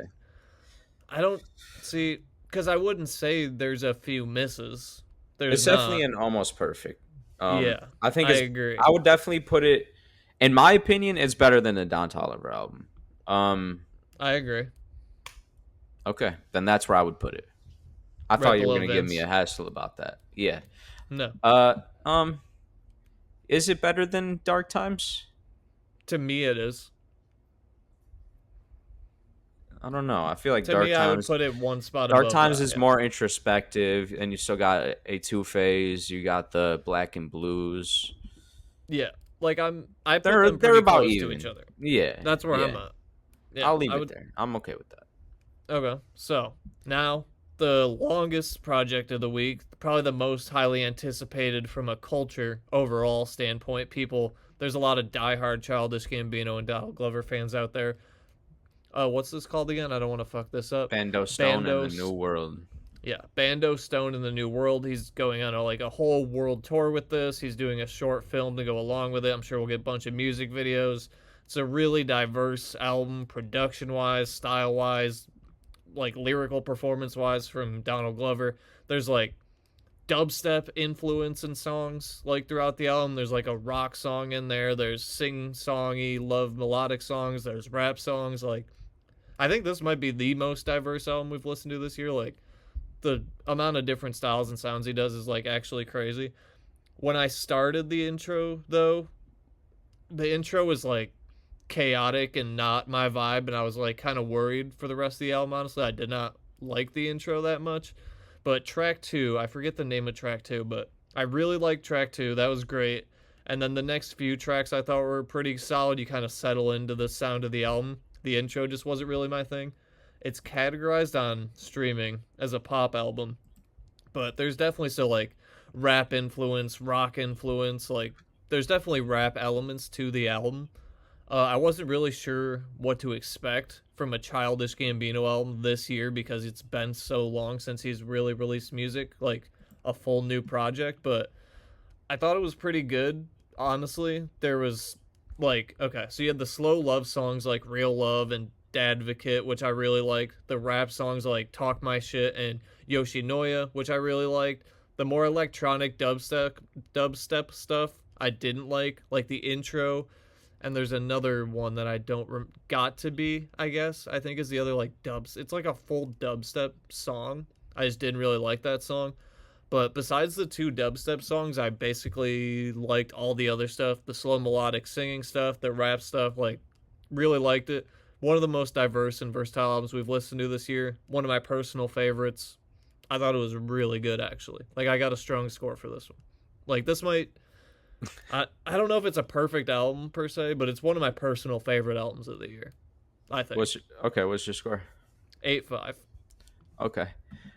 I don't see, because I wouldn't say there's a few misses. It's definitely an almost perfect. Yeah, I think I agree. I would definitely put it, in my opinion, it's better than the Don Toliver album. I agree. Okay, then that's where I would put it. I thought you were gonna give me a hassle about that. Yeah. No. Is it better than Dark Times? To me, it is. I don't know. I feel like To Dark me, I would Times. put it one spot Dark above Times that, is yeah. more introspective, and you still got a Two Phase. You got the Black and Blues. Yeah, like I put them They're pretty about close even. to each other. Yeah, That's where yeah. I'm at. Yeah, I'll leave it there. I'm okay with that. Okay, so now the longest project of the week, probably the most highly anticipated from a culture overall standpoint. There's a lot of diehard Childish Gambino and Donald Glover fans out there. What's this called again? I don't want to fuck this up. Bando Stone in the New World. Yeah, Bando Stone in the New World. He's going on a whole world tour with this. He's doing a short film to go along with it. I'm sure we'll get a bunch of music videos. It's a really diverse album, production-wise, style-wise, lyrical performance-wise from Donald Glover. There's dubstep influence in songs throughout the album. There's a rock song in there. There's sing-songy, love melodic songs. There's rap songs. I think this might be the most diverse album we've listened to this year. The amount of different styles and sounds he does is actually crazy. When I started the intro though, the intro was chaotic and not my vibe, and I was kind of worried for the rest of the album. Honestly, I did not like the intro that much. But track 2, I forget the name of track 2, but I really liked track 2. That was great. And then the next few tracks I thought were pretty solid. You kind of settle into the sound of the album. The intro just wasn't really my thing. It's categorized on streaming as a pop album, but there's definitely still rap influence, rock influence. There's definitely rap elements to the album. I wasn't really sure what to expect from a Childish Gambino album this year because it's been so long since he's really released music, a full new project, but I thought it was pretty good, honestly. There was, okay, so you had the slow love songs like Real Love and Dadvocate, which I really liked. The rap songs like Talk My Shit and Yoshinoya, which I really liked. The more electronic dubstep stuff I didn't like the intro. And there's another one that I don't Got to Be, I guess, I think is the other dubs. It's a full dubstep song. I just didn't really like that song. But besides the 2 dubstep songs, I basically liked all the other stuff. The slow melodic singing stuff, the rap stuff, really liked it. One of the most diverse and versatile albums we've listened to this year. One of my personal favorites. I thought it was really good, actually. I got a strong score for this one. This might... I don't know if it's a perfect album per se, but it's one of my personal favorite albums of the year, I think. What's your score? 8.5. Okay.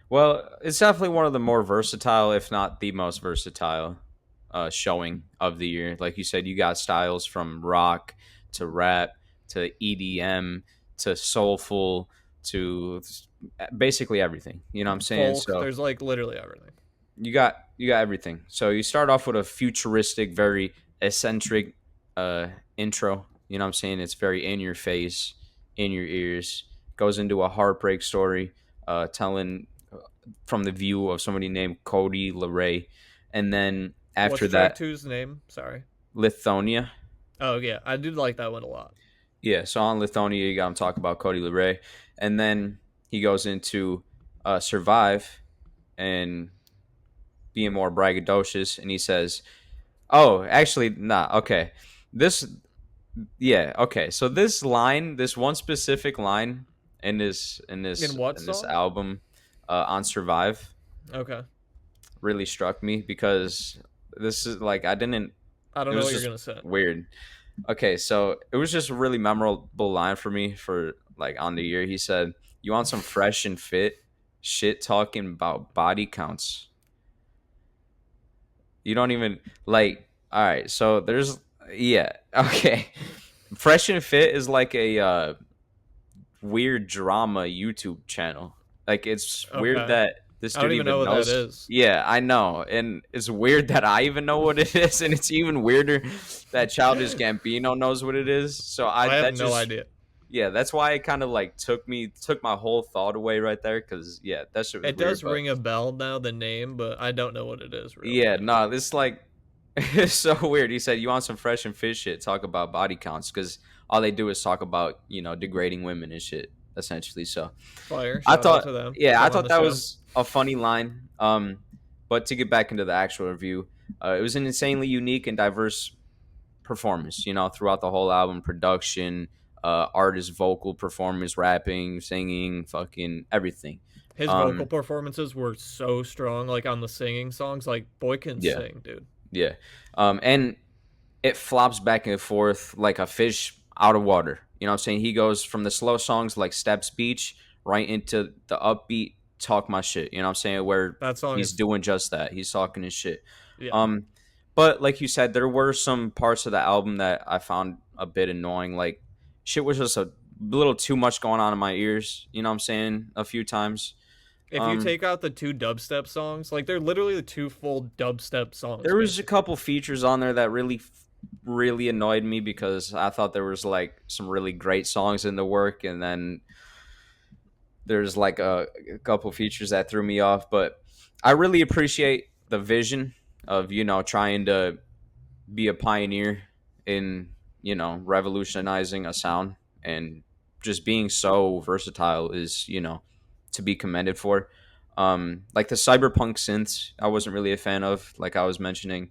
Well, it's definitely one of the more versatile, if not the most versatile, showing of the year. Like you said, you got styles from rock to rap to EDM to soulful to basically everything. You know what I'm saying? Folk, there's literally everything. You got everything. So you start off with a futuristic, very eccentric intro. You know what I'm saying? It's very in your face, in your ears. Goes into a heartbreak story, telling from the view of somebody named Cody LeRae. And then after What's that, track 2's name? Sorry. Lithonia. Oh yeah, I did like that one a lot. Yeah, so on Lithonia, you got him talk about Cody LeRae. And then he goes into Survive and being more braggadocious, and he says, "Oh, actually, nah. Okay, So this line, this one specific line in this album, on Survive, okay, really struck me because this is I don't know what you're gonna say. Weird. Okay, so it was just a really memorable line for me for on the year. He said, "You want some fresh and fit shit talking about body counts." You don't even all right, so there's okay. Fresh and Fit is a weird drama YouTube channel. It's weird that this dude I don't even know what knows. That is. Yeah, I know. And it's weird that I even know what it is, and it's even weirder that Childish Gambino knows what it is. So I have no idea. Yeah, that's why it kind of took my whole thought away right there, because that shit was It weird, does ring a bell now, the name, but I don't know what it is. Really. Yeah, no, this it's so weird. He said, "You want some fresh and fit shit? Talk about body counts," because all they do is talk about degrading women and shit, essentially. So fire. I thought, to them. I thought that was a funny line. But to get back into the actual review, it was an insanely unique and diverse performance. Throughout the whole album, production, artist, vocal performance, rapping, singing, fucking everything. His vocal performances were so strong, like on the singing songs. Like, boy can sing, dude. Yeah. And it flops back and forth like a fish out of water. You know what I'm saying? He goes from the slow songs like Steps Beach right into the upbeat talk my shit. You know what I'm saying? Where that song he's doing just that. He's talking his shit. Yeah. But like you said, there were some parts of the album that I found a bit annoying. Like, shit was just a little too much going on in my ears. You know what I'm saying? A few times. If you take out the 2 dubstep songs, like, they're literally the 2 full dubstep songs. There was a couple features on there that really annoyed me because I thought there was like some really great songs in the work, and then there's like a couple features that threw me off. But I really appreciate the vision of, you know, trying to be a pioneer in, you know, revolutionizing a sound, and just being so versatile is, you know, to be commended for. Like the cyberpunk synths, I wasn't really a fan of, like I was mentioning.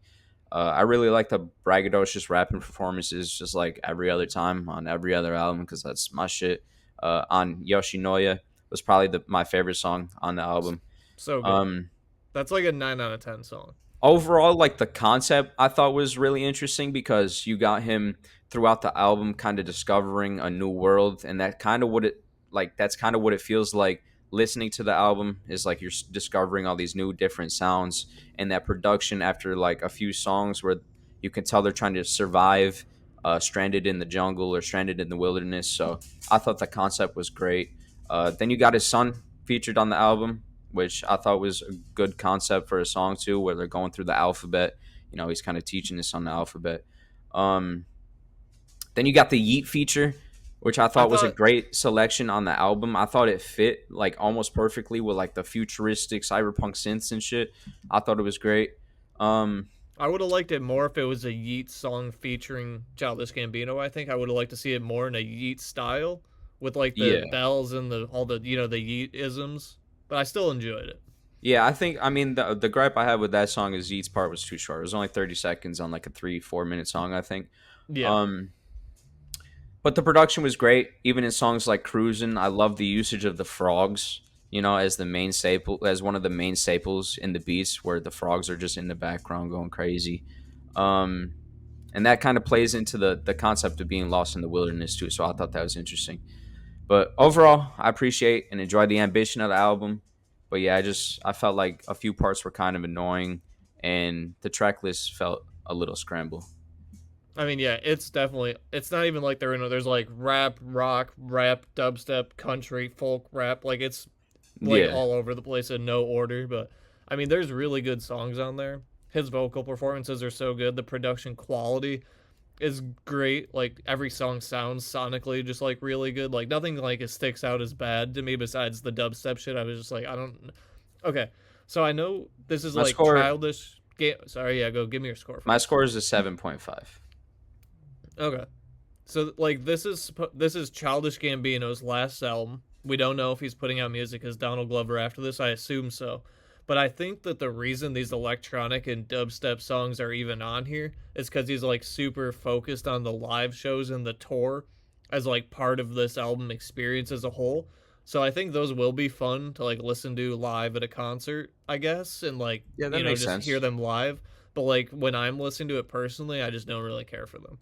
I really like the braggadocious rapping performances, just like every other time on every other album, because that's my shit. On Yoshinoya was probably my favorite song on the album. So good. That's like a 9 out of 10 song. Overall, like the concept I thought was really interesting, because you got him throughout the album kind of discovering a new world, and that's kind of what it feels like listening to the album, is like you're discovering all these new different sounds, and that production after like a few songs where you can tell they're trying to survive stranded in the jungle or stranded in the wilderness. So I thought the concept was great. Then you got his son featured on the album, which I thought was a good concept for a song too, where they're going through the alphabet. You know, he's kind of teaching his son the alphabet. Then you got the Yeet feature, which I thought was a great selection on the album. I thought it fit like almost perfectly with like the futuristic cyberpunk synths and shit. I thought it was great. I would have liked it more if it was a Yeet song featuring Childish Gambino. I think I would have liked to see it more in a Yeet style with like the bells and all the, you know, the Yeet isms. But I still enjoyed it. Yeah, I mean, the gripe I had with that song is Yeet's part was too short. It was only 30 seconds on like a 3-4 minute song, I think. Yeah. But the production was great. Even in songs like Cruisin', I love the usage of the frogs, you know, as one of the main staples in the beats, where the frogs are just in the background going crazy. And that kind of plays into the concept of being lost in the wilderness too. So I thought that was interesting. But overall, I appreciate and enjoy the ambition of the album. But yeah, I felt like a few parts were kind of annoying, and the track list felt a little scrambled. I mean, yeah, it's not even like there's like rap, rock, rap, dubstep, country, folk rap. Like, it's like all over the place in no order. But I mean, there's really good songs on there. His vocal performances are so good. The production quality is great. Like, every song sounds sonically just like really good. Like, nothing like it sticks out as bad to me besides the dubstep shit. I was just like, I don't. Okay, so I know this is like childish. Sorry, yeah, go give me your score. My score is a 7.5. Okay, so like this is Childish Gambino's last album. We don't know if he's putting out music as Donald Glover after this. I assume so. But I think that the reason these electronic and dubstep songs are even on here is because he's like super focused on the live shows and the tour as like part of this album experience as a whole. So I think those will be fun to like listen to live at a concert, I guess, and like makes just sense. Hear them live. But like when I'm listening to it personally, I just don't really care for them.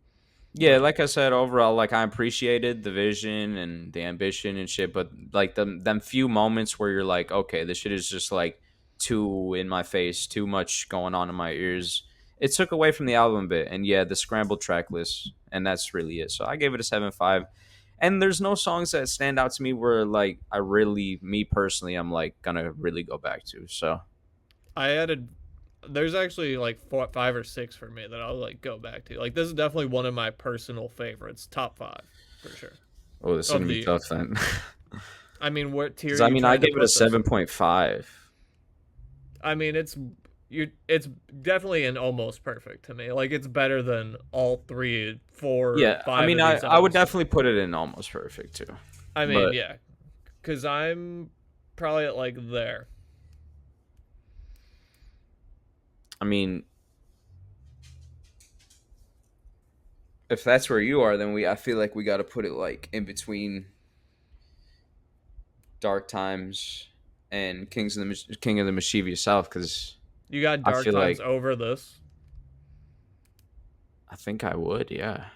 Yeah, like I said, overall, like I appreciated the vision and the ambition and shit, but like them few moments where you're like, okay, this shit is just like too in my face, too much going on in my ears. It took away from the album a bit, and yeah, the scrambled track list, and that's really it. So I gave it a 7.5. And there's no songs that stand out to me where like me personally, I'm like gonna really go back to. So there's actually like 5 or 6 for me that I'll like go back to. Like, this is definitely one of my personal favorites, top 5 for sure. Oh, this is gonna be tough then. I mean, what tier? I mean, I gave it a 7.5. I mean, it's definitely an almost perfect to me. Like, it's better than all 3, 4, yeah, 5. I mean, I would definitely put it in almost perfect too. I mean, yeah, because I'm probably at like there. I mean, if that's where you are, then I feel like we got to put it like in between Dark Times and King of the Mischievous South, because you got Dark Times over this. I think I would, yeah.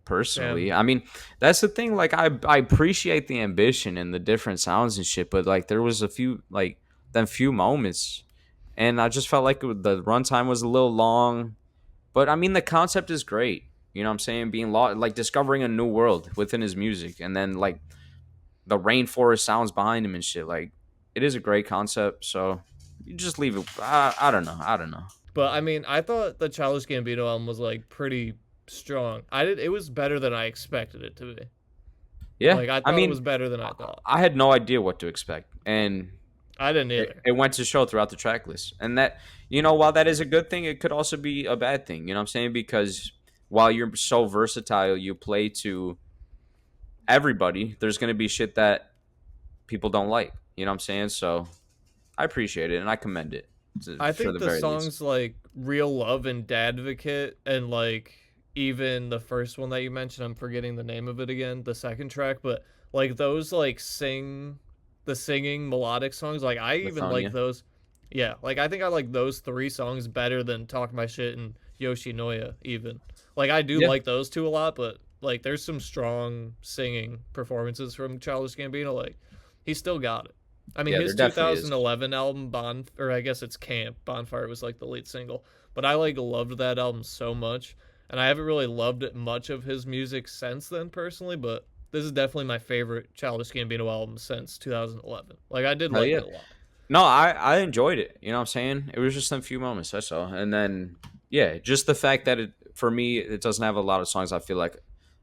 Personally, I mean, that's the thing. Like, I appreciate the ambition and the different sounds and shit, but like, there was a few few moments, and I just felt like the runtime was a little long. But I mean, the concept is great. You know what I'm saying? Being like discovering a new world within his music, and then like the rainforest sounds behind him and shit. Like, it is a great concept. So you just leave it. I don't know. But I mean, I thought the Childish Gambino album was like pretty strong. It was better than I expected it to be. Yeah, like I thought it was better than I thought. I had no idea what to expect, and I didn't either. It went to show throughout the track list, and that, you know, while that is a good thing, it could also be a bad thing. You know what I'm saying? Because while you're so versatile, you play to everybody. There's gonna be shit that people don't like. You know what I'm saying? So I appreciate it and I commend it. I think the songs like Real Love and Dadvocate, and like even the first one that you mentioned, I'm forgetting the name of it again, the second track, but like those like singing melodic songs, like I even like those. Yeah, like I think I like those 3 songs better than Talk My Shit and Yoshinoya even. Like I do like those 2 a lot, but like there's some strong singing performances from Childish Gambino. Like he still got it. I mean, his 2011 album, I guess it's Camp, Bonfire was like the lead single. But I like loved that album so much. And I haven't really loved much of his music since then personally, but this is definitely my favorite Childish Gambino album since 2011. Like I did like it a lot. No, I enjoyed it. You know what I'm saying? It was just a few moments, that's all. And then, yeah, just the fact that for me, it doesn't have a lot of songs I feel like,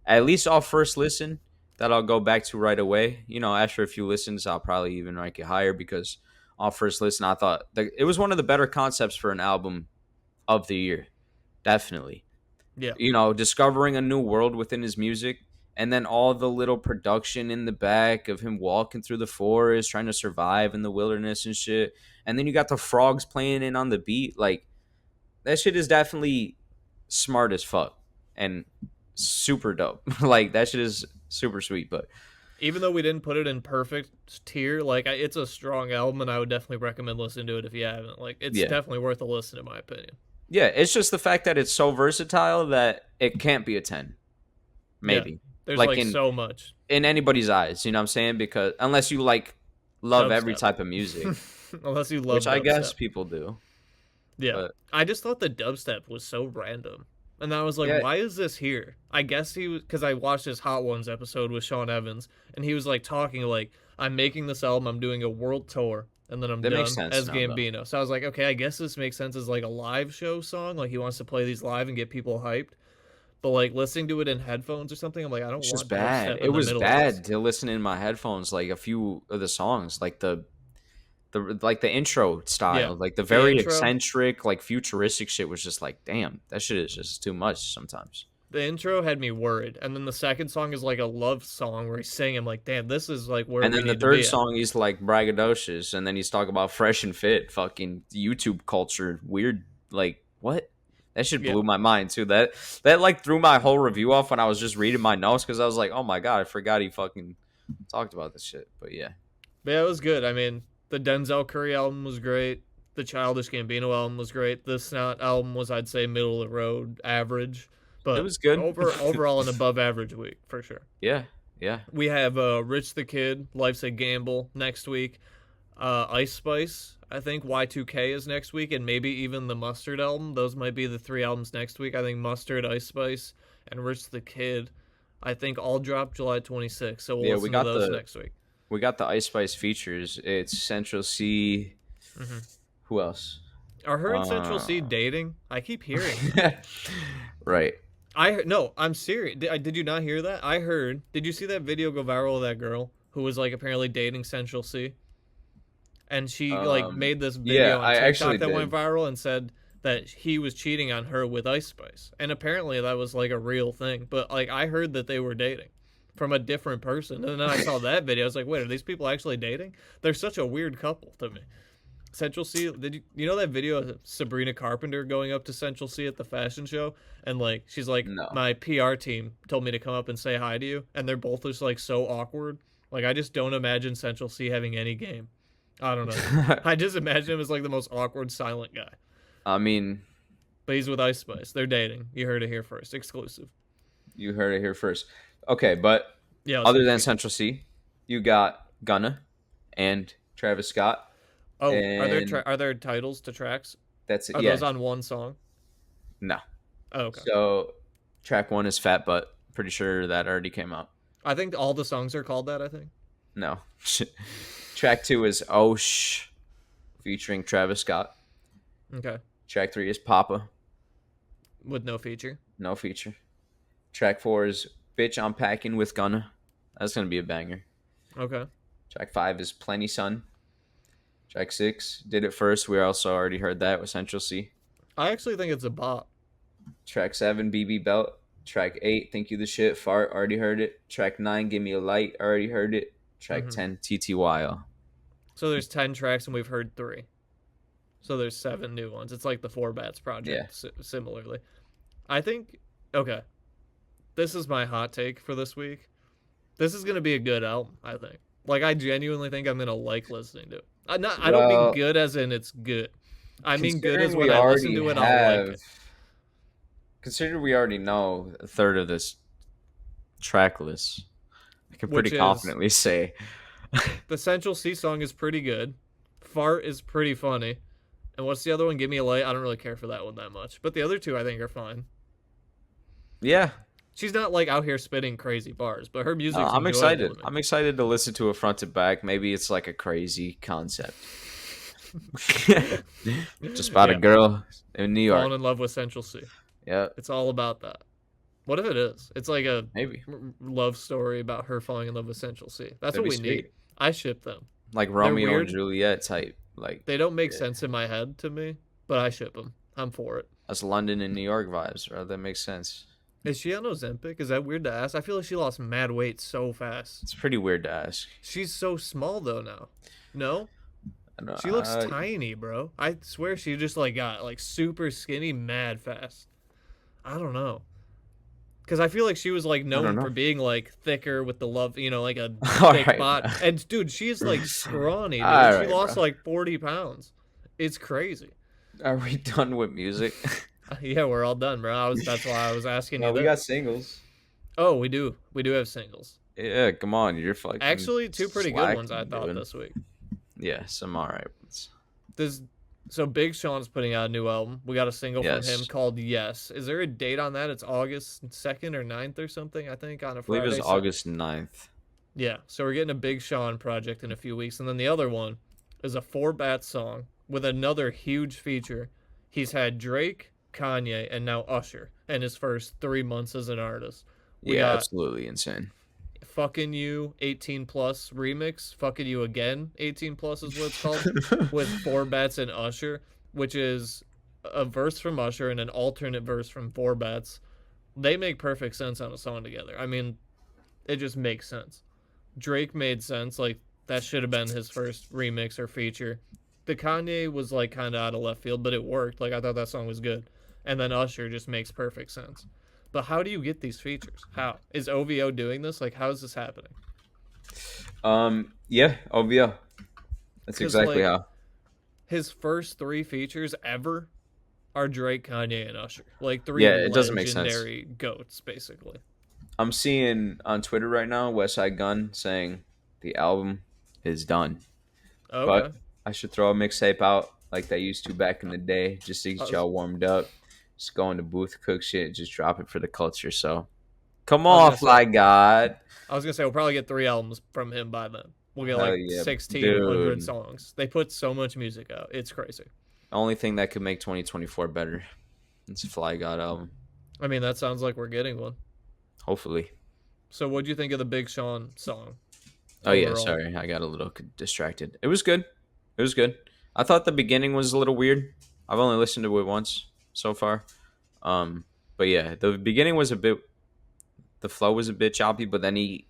at least off first listen, that I'll go back to right away. You know, after a few listens, I'll probably even rank it higher, because off first listen, I thought it was one of the better concepts for an album of the year. Definitely. Yeah. You know, discovering a new world within his music, and then all the little production in the back of him walking through the forest, trying to survive in the wilderness and shit. And then you got the frogs playing in on the beat. Like, that shit is definitely smart as fuck and super dope. Like, that shit is super sweet. But even though we didn't put it in perfect tier, like it's a strong album, and I would definitely recommend listening to it if you haven't. Like, it's definitely worth a listen in my opinion. Yeah, it's just the fact that it's so versatile that it can't be a 10. Maybe. Yeah, there's like so much in anybody's eyes, you know what I'm saying? Because unless you like love every type of music. Unless you love which dubstep. I guess people do. Yeah. But I just thought the dubstep was so random. And I was like, why is this here? I guess he was, because I watched his Hot Ones episode with Sean Evans, and he was like talking like, I'm making this album, I'm doing a world tour, and then I'm done as Gambino. Though. So I was like, okay, I guess this makes sense as like a live show song. Like he wants to play these live and get people hyped. But like listening to it in headphones or something, I'm like, I don't want just bad. It was bad to listen in my headphones, like a few of the songs, like the intro style, like the very eccentric, like futuristic shit was just like, damn, that shit is just too much sometimes. The intro had me worried, and then the second song is like a love song where he's singing. I'm like, damn, this is like where. And then the third song, he's like braggadocious, and then he's talking about fresh and fit, fucking YouTube culture, weird, like what? That shit blew my mind too. That like threw my whole review off when I was just reading my notes, because I was like, oh my god, I forgot he fucking talked about this shit. But yeah, it was good. I mean, the Denzel Curry album was great. The Childish Gambino album was great. The Snot album was, I'd say, middle of the road, average. But it was good. Overall, an above average week, for sure. Yeah. We have Rich the Kid, Life's a Gamble next week. Ice Spice, I think Y2K is next week, and maybe even the Mustard album. Those might be the 3 albums next week. I think Mustard, Ice Spice, and Rich the Kid, I think all drop July 26th. So we'll listen to those next week. We got the Ice Spice features. It's Central C. Mm-hmm. Who else? Are her and Central C dating? I keep hearing. Right. No, I'm serious. Did you not hear that? I heard. Did you see that video go viral of that girl who was like apparently dating Central C? And she like made this video on TikTok that went viral and said that he was cheating on her with Ice Spice. And apparently that was like a real thing. But like I heard that they were dating from a different person. And then I saw that video. I was like, wait, are these people actually dating? They're such a weird couple to me. Central C, did you know that video of Sabrina Carpenter going up to Central C at the fashion show? And, like, she's like, No. my PR team told me to come up and say hi to you. And they're both just, like, so awkward. Like, I just don't imagine Central C having any game. I don't know. I just imagine him as, like, the most awkward, silent guy. I mean... But he's with Ice Spice. They're dating. You heard it here first. Exclusive. You heard it here first. Okay, but yeah, other than Central C, you got Gunna and Travis Scott. Oh, are there titles to tracks? That's it. Are those on one song? No. Oh, okay. So track 1 is Fat Butt. Pretty sure that already came out. I think all the songs are called that, I think. No. Track 2 is Osh featuring Travis Scott. Okay. Track 3 is Papa. With no feature? No feature. Track 4 is Bitch I'm Packing with Gunna. That's going to be a banger. Okay. Track 5 is Plenty Sun. Track 6, Did It First. We also already heard that with Central C. I actually think it's a bop. Track 7, BB Belt. Track 8, Think You the Shit. Fart. Already heard it. Track 9, Give Me a Light. Already heard it. Track 10, TTYL. So there's 10 tracks and we've heard 3. So there's 7 new ones. It's like the Four Bats project, similarly. I think, okay, this is my hot take for this week. This is going to be a good album, I think. Like, I genuinely think I'm going to like listening to it. I don't mean good as in it's good. I mean good as when I listen to it, I'll like it. Considering we already know a third of this track list, I can pretty confidently say. The Central C song is pretty good. Fart is pretty funny. And what's the other one? Give Me a Light. I don't really care for that one that much. But the other two I think are fine. Yeah. She's not like out here spitting crazy bars, but her music's I'm excited. I'm excited to listen to it front to back. Maybe it's like a crazy concept. Just about a girl in New York. Falling in love with Central C. Yeah. It's all about that. What if it is? It's like a maybe love story about her falling in love with Central C. That's what we need. I ship them. Like Romeo and Juliet type. Like they don't make sense in my head to me, but I ship them. I'm for it. That's London and New York vibes, bro. That makes sense. Is she on Ozempic? Is that weird to ask? I feel like she lost mad weight so fast. It's pretty weird to ask. She's so small though now. No? She looks tiny, bro. I swear she just like got like super skinny mad fast. I don't know. Because I feel like she was like known for being like thicker with the love, you know, like a thick body. And dude, she's like scrawny. Dude. She lost like 40 pounds. It's crazy. Are we done with music? Yeah, we're all done, bro. That's why I was asking you. We got singles. Oh, we do. We do have singles. Yeah, come on. You're fucking actually 2 pretty good ones, I thought, this week. Yeah, some alright ones. So Big Sean's putting out a new album. We got a single from him called Yes. Is there a date on that? It's August 2nd or 9th or something, I think, on a Friday. I believe it's August 9th. Yeah, so we're getting a Big Sean project in a few weeks. And then the other one is a 4-Bat song with another huge feature. He's had Drake, Kanye, and now Usher in his first 3 months as an artist. We got absolutely insane. Fucking You 18 Plus remix. Fucking You Again 18 Plus is what it's called. With 4-Bats and Usher, which is a verse from Usher and an alternate verse from 4-Bats. They make perfect sense on a song together. I mean, it just makes sense. Drake made sense. Like, that should have been his first remix or feature. The Kanye was like kind of out of left field, but it worked. Like, I thought that song was good. And then Usher just makes perfect sense. But how do you get these features? How? Is OVO doing this? Like, how is this happening? Yeah, OVO. That's exactly how. His first 3 features ever are Drake, Kanye, and Usher. Like 3 it doesn't make sense. Legendary goats, basically. I'm seeing on Twitter right now Westside Gunn saying the album is done. Okay. But I should throw a mixtape out like they used to back in the day just to get y'all warmed up. Just go in the booth, cook shit, just drop it for the culture. So, come on, Fly God. I was going to say, we'll probably get 3 albums from him by then. We'll get like 1,600 songs. They put so much music out. It's crazy. The only thing that could make 2024 better is a Fly God album. I mean, that sounds like we're getting one. Hopefully. So, what'd you think of the Big Sean song? Oh, yeah, sorry. I got a little distracted. It was good. I thought the beginning was a little weird. I've only listened to it once so far. But yeah, the beginning was the flow was a bit choppy, but then he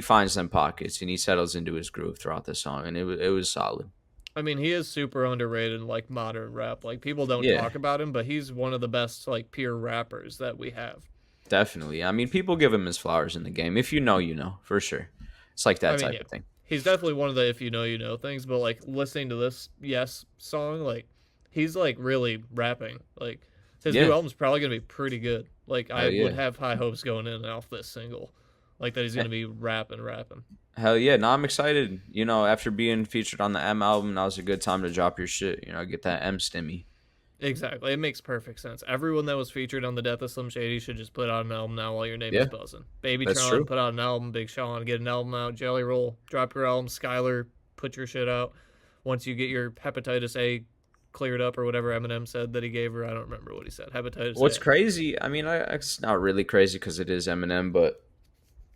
finds them pockets and he settles into his groove throughout the song, and it was solid. I mean, he is super underrated in, like, modern rap. Like, people don't talk about him, but he's one of the best, like, pure rappers that we have. Definitely. I mean, people give him his flowers in the game. If you know, you know, for sure. It's like that type of thing. He's definitely one of the if you know, you know things, but, like, listening to this Yes song, like, he's, like, really rapping. Like, his new album's probably going to be pretty good. Like, I would have high hopes going in and off this single. Like, that he's going to be rapping. Hell yeah. No, I'm excited. You know, after being featured on the M album, that was a good time to drop your shit. You know, get that M stimmy. Exactly. It makes perfect sense. Everyone that was featured on the Death of Slim Shady should just put out an album now while your name is buzzing. Baby Tron, put out an album. Big Sean, get an album out. Jelly Roll, drop your album. Skylar, put your shit out. Once you get your hepatitis A cleared up or whatever Eminem said that he gave her. I don't remember what he said. Hepatitis What's A. crazy, I mean, it's not really crazy because it is Eminem, but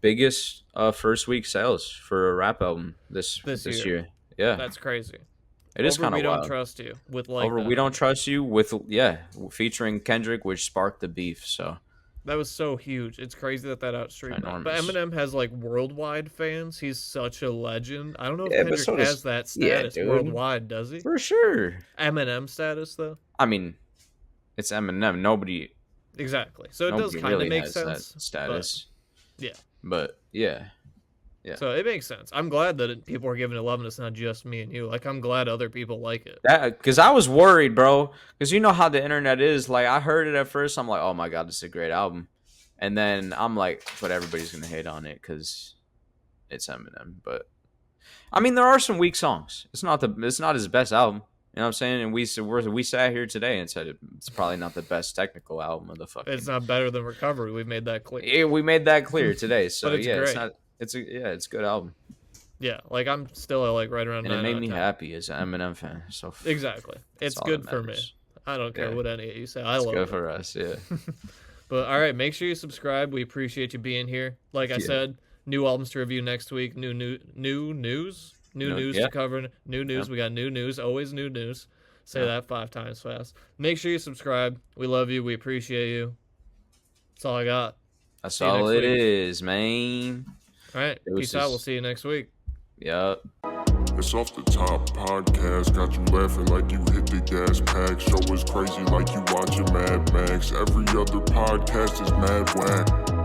biggest first week sales for a rap album this year. Yeah. That's crazy. It is kind of wild. We Don't Trust You with like We Don't Trust You with featuring Kendrick, which sparked the beef. So that was so huge. It's crazy that outstreamed. But Eminem has like worldwide fans. He's such a legend. I don't know if Kendrick has that status worldwide, does he? For sure. Eminem status though. I mean, it's Eminem. Nobody. Exactly. So it does kind of make sense. That status. But yeah. Yeah. So it makes sense. I'm glad that people are giving it love and it's not just me and you. Like, I'm glad other people like it. Because I was worried, bro. Because you know how the internet is. Like, I heard it at first. I'm like, oh, my God, this is a great album. And then I'm like, but everybody's going to hate on it because it's Eminem. But, I mean, there are some weak songs. It's not his best album. You know what I'm saying? And we sat here today and said it's probably not the best technical album of the fucking... It's not better than Recovery. We made that clear. Yeah, we made that clear today. So, it's great. It's not... It's a good album. Yeah, like I'm still like right around. And it made me happy as an Eminem fan. So exactly, it's good for me. I don't care what any of you say. I love it. It's good for us, yeah. But all right, make sure you subscribe. We appreciate you being here. Like I said, new albums to review next week. New news to cover. New news. We got new news. Always new news. Say that 5 times fast. Make sure you subscribe. We love you. We appreciate you. That's all I got. That's all it is, man. All right, peace out. We'll see you next week. Yep. It's Off the Top podcast. Got you laughing like you hit the gas pack. Show is crazy like you watching Mad Max. Every other podcast is mad whack.